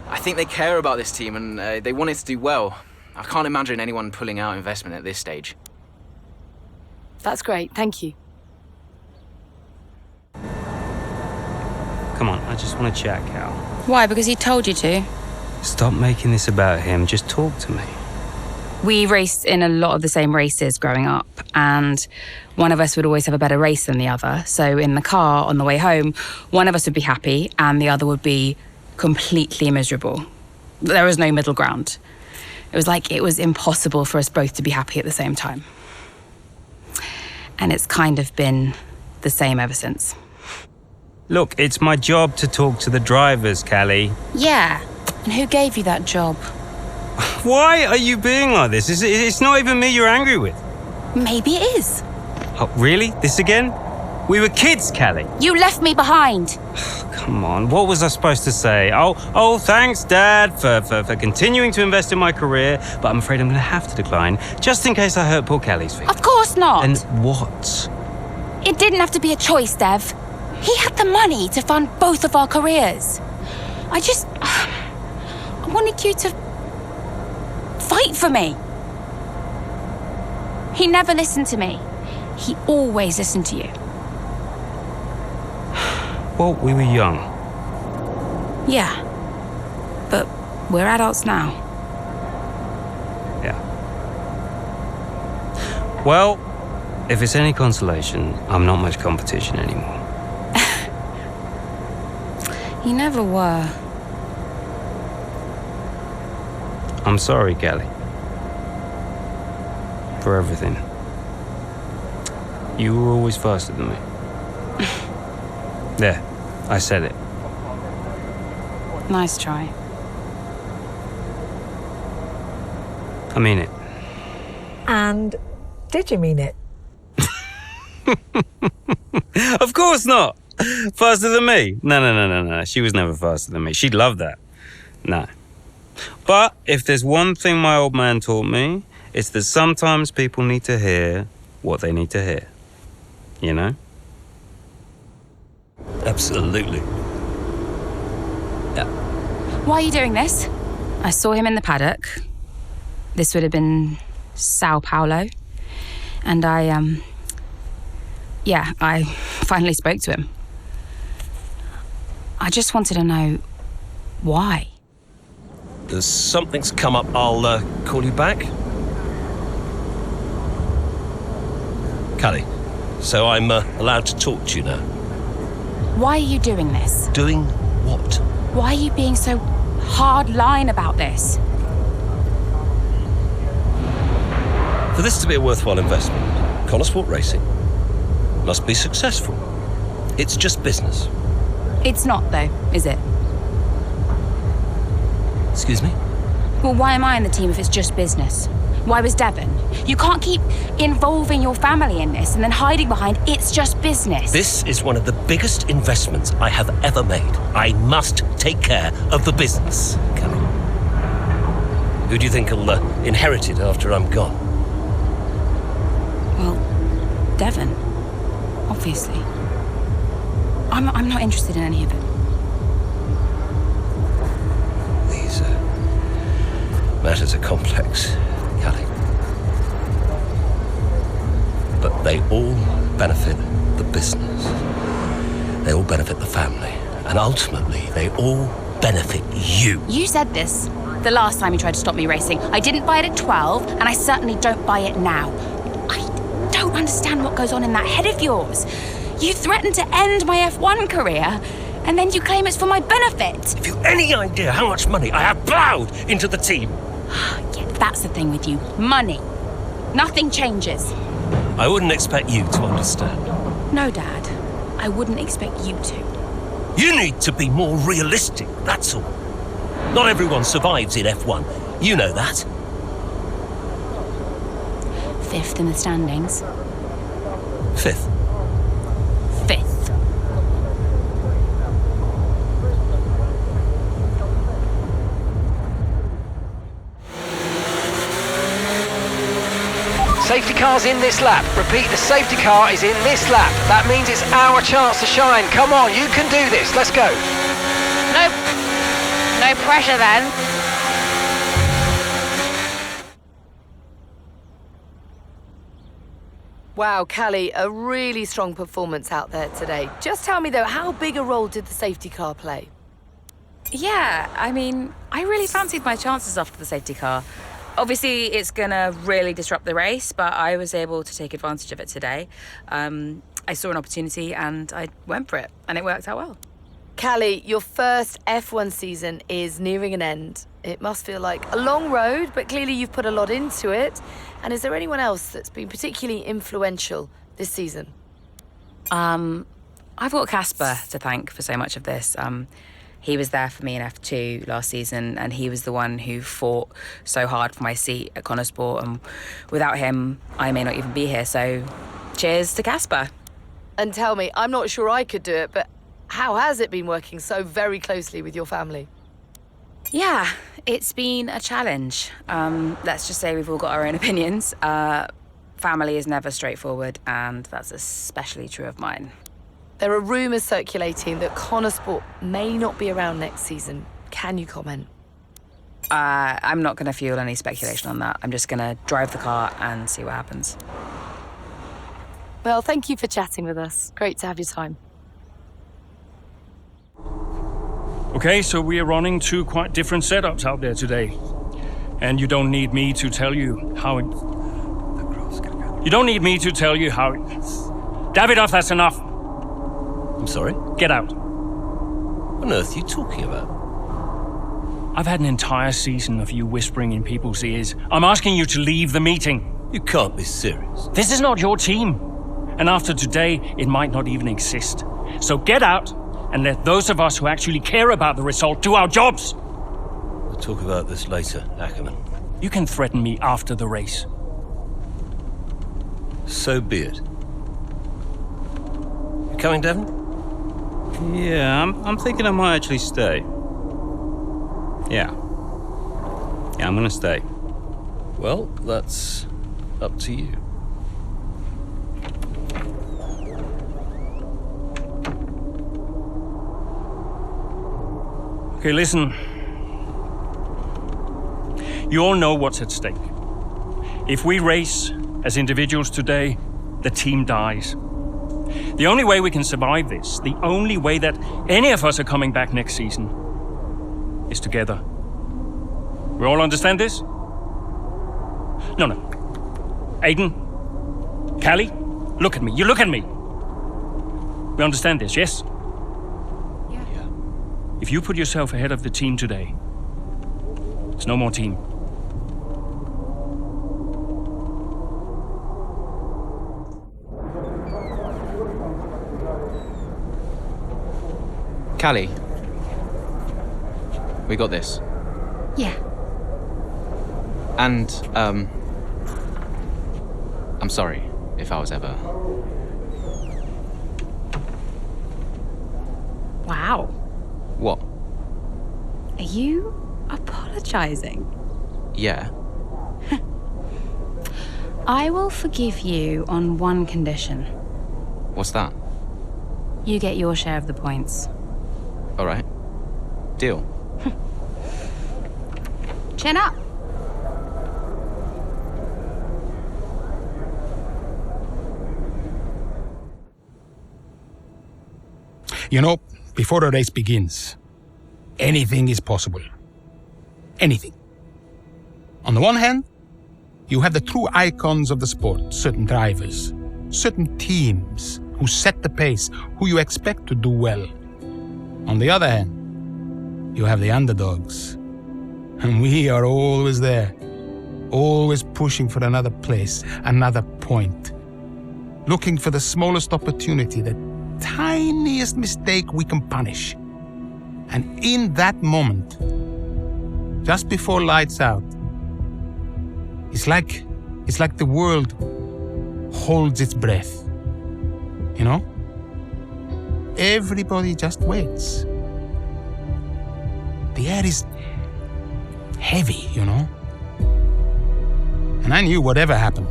I think they care about this team and they want it to do well. I can't imagine anyone pulling out investment at this stage. That's great, thank you. Come on, I just want to chat, Cal. Why? Because he told you to? Stop making this about him. Just talk to me. We raced in a lot of the same races growing up, and one of us would always have a better race than the other. So in the car on the way home, one of us would be happy and the other would be completely miserable. There was no middle ground. It was like it was impossible for us both to be happy at the same time. And it's kind of been the same ever since. Look, it's my job to talk to the drivers, Callie. Yeah, and who gave you that job? Why are you being like this? It's not even me you're angry with. Maybe it is. Oh, really? This again? We were kids, Callie. You left me behind. Come on, what was I supposed to say? Oh, thanks, Dad, for continuing to invest in my career, but I'm afraid I'm going to have to decline, just in case I hurt poor Callie's feelings. Of course not. And what? It didn't have to be a choice, Dev. He had the money to fund both of our careers. I wanted you to fight for me. He never listened to me. He always listened to you. Well, we were young. Yeah, but we're adults now. Yeah. Well, if it's any consolation, I'm not much competition anymore. You never were. I'm sorry, Callie. For everything. You were always faster than me. There, I said it. Nice try. I mean it. And did you mean it? Of course not! Faster than me? No. She was never faster than me. She'd love that. No. But if there's one thing my old man taught me, it's that sometimes people need to hear what they need to hear. You know? Absolutely. Yeah. Why are you doing this? I saw him in the paddock. This would have been Sao Paulo. And I finally spoke to him. I just wanted to know why. Something's come up. I'll call you back. Callie, so I'm allowed to talk to you now. Why are you doing this? Doing what? Why are you being so hard line about this? For this to be a worthwhile investment, Connor Sport Racing must be successful. It's just business. It's not, though, is it? Excuse me? Well, why am I in the team if it's just business? Why was Devon? You can't keep involving your family in this and then hiding behind it's just business. This is one of the biggest investments I have ever made. I must take care of the business, Callie. Who do you think will inherit it after I'm gone? Well, Devon, obviously. I'm not interested in any of it. These matters are complex, Callie. But they all benefit the business. They all benefit the family. And ultimately, they all benefit you. You said this the last time you tried to stop me racing. I didn't buy it at 12, and I certainly don't buy it now. I don't understand what goes on in that head of yours. You threatened to end my F1 career, and then you claim it's for my benefit. Have you any idea how much money I have plowed into the team? Yeah, that's the thing with you. Money. Nothing changes. I wouldn't expect you to understand. No, Dad. I wouldn't expect you to. You need to be more realistic, that's all. Not everyone survives in F1. You know that. 5th in the standings. 5th. 5th. Safety car's in this lap. Repeat, the safety car is in this lap. That means it's our chance to shine. Come on, you can do this. Let's go. No pressure then. Wow, Callie, a really strong performance out there today. Just tell me though, how big a role did the safety car play? Yeah, I mean, I really fancied my chances after the safety car. Obviously, it's gonna really disrupt the race, but I was able to take advantage of it today. I saw an opportunity and I went for it, and it worked out well. Callie, your first F1 season is nearing an end. It must feel like a long road, but clearly you've put a lot into it. And is there anyone else that's been particularly influential this season? I've got Casper to thank for so much of this. He was there for me in F2 last season, and he was the one who fought so hard for my seat at Connosport, and without him, I may not even be here, so cheers to Casper. And tell me, I'm not sure I could do it, but how has it been working so very closely with your family? Yeah, it's been a challenge. Let's just say we've all got our own opinions. Family is never straightforward, and that's especially true of mine. There are rumours circulating that Connosport may not be around next season. Can you comment? I'm not going to fuel any speculation on that. I'm just going to drive the car and see what happens. Well, thank you for chatting with us. Great to have your time. Okay, so we are running two quite different setups out there today. And you don't need me to tell you how it... You don't need me to tell you how it... Davidoff, that's enough. I'm sorry? Get out. What on earth are you talking about? I've had an entire season of you whispering in people's ears. I'm asking you to leave the meeting. You can't be serious. This is not your team. And after today, it might not even exist. So get out and let those of us who actually care about the result do our jobs. We'll talk about this later, Ackerman. You can threaten me after the race. So be it. You coming, Devon? Yeah, I'm thinking I might actually stay. Yeah, I'm gonna stay. Well, that's up to you. Okay, listen. You all know what's at stake. If we race as individuals today, the team dies. The only way we can survive this, the only way that any of us are coming back next season, is together. We all understand this? No. Aiden, Callie, look at me. You look at me. We understand this, yes? Yeah. If you put yourself ahead of the team today, there's no more team. Callie, we got this. Yeah. And, I'm sorry if I was ever... Wow. What? Are you apologizing? Yeah. I will forgive you on one condition. What's that? You get your share of the points. All right. Deal. Chin up. You know, before a race begins, anything is possible. Anything. On the one hand, you have the true icons of the sport, certain drivers, certain teams who set the pace, who you expect to do well. On the other hand, you have the underdogs. And we are always there, always pushing for another place, another point, looking for the smallest opportunity, the tiniest mistake we can punish. And in that moment, just before lights out, it's like the world holds its breath, you know? Everybody just waits. The air is heavy, you know? And I knew whatever happened,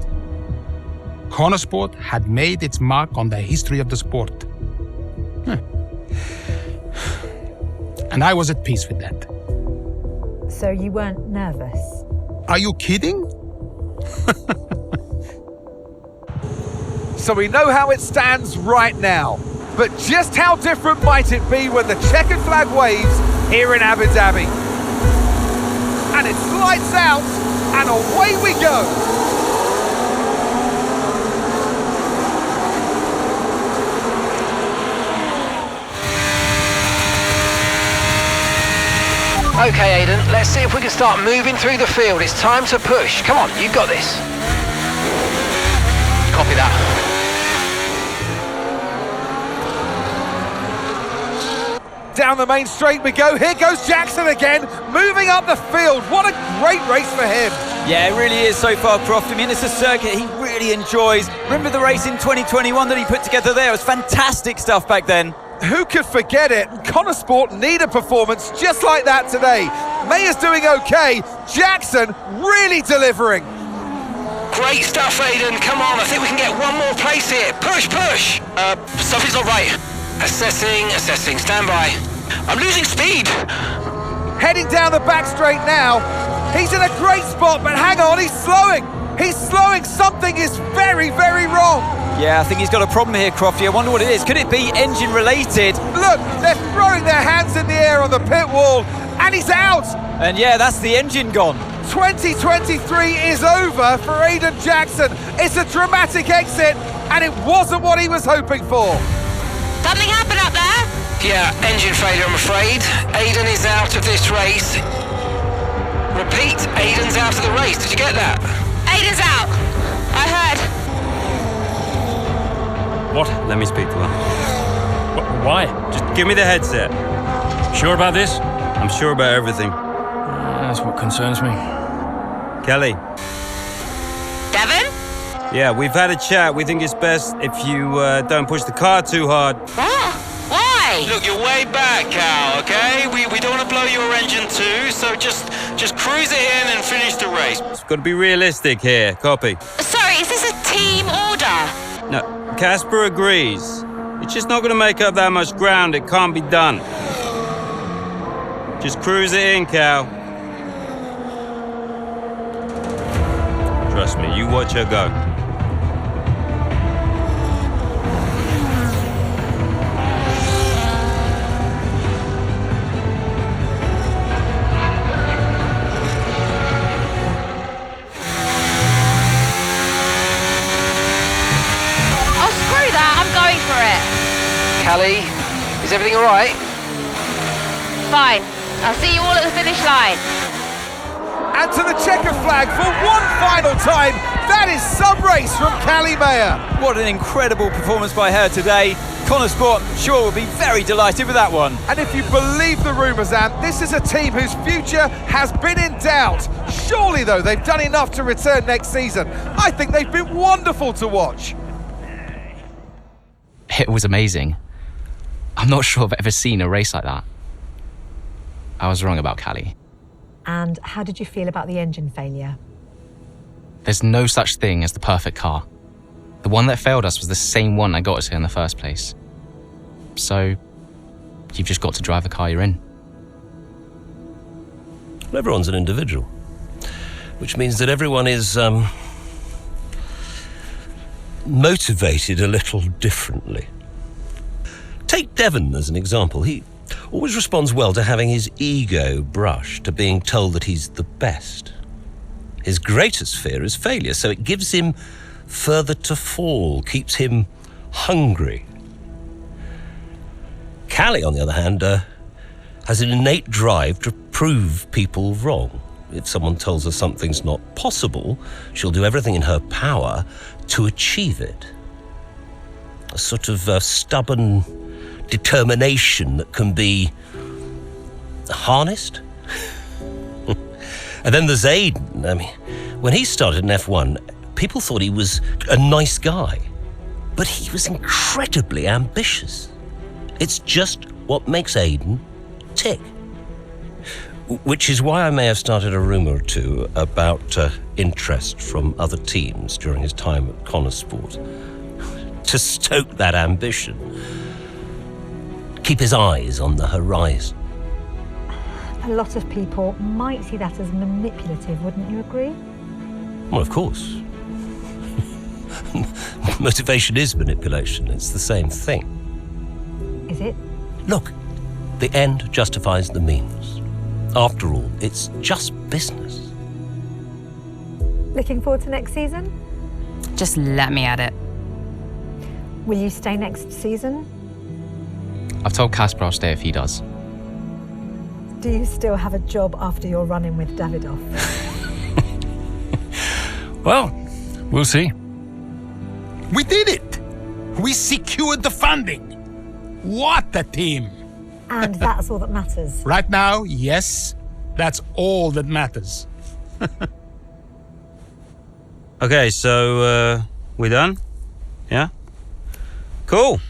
Connosport had made its mark on the history of the sport. And I was at peace with that. So you weren't nervous? Are you kidding? So we know how it stands right now. But just how different might it be when the checkered flag waves here in Abu Dhabi? And it's lights out, and away we go. Okay, Aidan, let's see if we can start moving through the field. It's time to push. Come on, you've got this. Copy that. Down the main straight we go. Here goes Jackson again, moving up the field. What a great race for him. Yeah, it really is so far, Croft. I mean, it's a circuit he really enjoys. Remember the race in 2021 that he put together there? It was fantastic stuff back then. Who could forget it? Connosport need a performance just like that today. Mayer's doing okay. Jackson really delivering. Great stuff, Aidan. Come on, I think we can get one more place here. Push, push. Something's not right. Assessing. Stand by. I'm losing speed. Heading down the back straight now. He's in a great spot, but hang on, he's slowing. He's slowing. Something is very, very wrong. Yeah, I think he's got a problem here, Crofty. I wonder what it is. Could it be engine related? Look, they're throwing their hands in the air on the pit wall, and he's out. And yeah, that's the engine gone. 2023 is over for Aidan Jackson. It's a dramatic exit, and it wasn't what he was hoping for. Something happened up there? Yeah, engine failure, I'm afraid. Aidan is out of this race. Repeat, Aidan's out of the race. Did you get that? Aidan's out. I heard. What? Let me speak to her. Why? Just give me the headset. Sure about this? I'm sure about everything. That's what concerns me. Kelly. Devon? Yeah, we've had a chat. We think it's best if you don't push the car too hard. What? Why? Look, you're way back, Cal, okay? We don't want to blow your engine too, so just cruise it in and finish the race. It's got to be realistic here. Copy. Sorry, is this a team order? No, Casper agrees. It's just not going to make up that much ground. It can't be done. Just cruise it in, Cal. Trust me, you watch her go. Callie, is everything all right? Fine. I'll see you all at the finish line. And to the checker flag for one final time. That is some race from Callie Mayer. What an incredible performance by her today. Connosport, I'm sure, will be very delighted with that one. And if you believe the rumours, Ant, this is a team whose future has been in doubt. Surely, though, they've done enough to return next season. I think they've been wonderful to watch. It was amazing. I'm not sure I've ever seen a race like that. I was wrong about Callie. And how did you feel about the engine failure? There's no such thing as the perfect car. The one that failed us was the same one that got us here in the first place. So, you've just got to drive the car you're in. Well, everyone's an individual, which means that everyone is motivated a little differently. Take Devon as an example. He always responds well to having his ego brushed, to being told that he's the best. His greatest fear is failure, so it gives him further to fall, keeps him hungry. Callie, on the other hand, has an innate drive to prove people wrong. If someone tells her something's not possible, she'll do everything in her power to achieve it. A sort of stubborn determination that can be harnessed. And then there's Aidan. I mean, when he started in F1, people thought he was a nice guy. But he was incredibly ambitious. It's just what makes Aiden tick. Which is why I may have started a rumour or two about interest from other teams during his time at Connorsport. To stoke that ambition. Keep his eyes on the horizon. A lot of people might see that as manipulative, wouldn't you agree? Well, of course. Motivation is manipulation. It's the same thing. Is it? Look, the end justifies the means. After all, it's just business. Looking forward to next season? Just let me at it. Will you stay next season? I've told Casper I'll stay if he does. Do you still have a job after your run-in with Davidoff? Well, we'll see. We did it! We secured the funding! What a team! And that's all that matters. Right now, yes, that's all that matters. Okay, so we done? Yeah? Cool.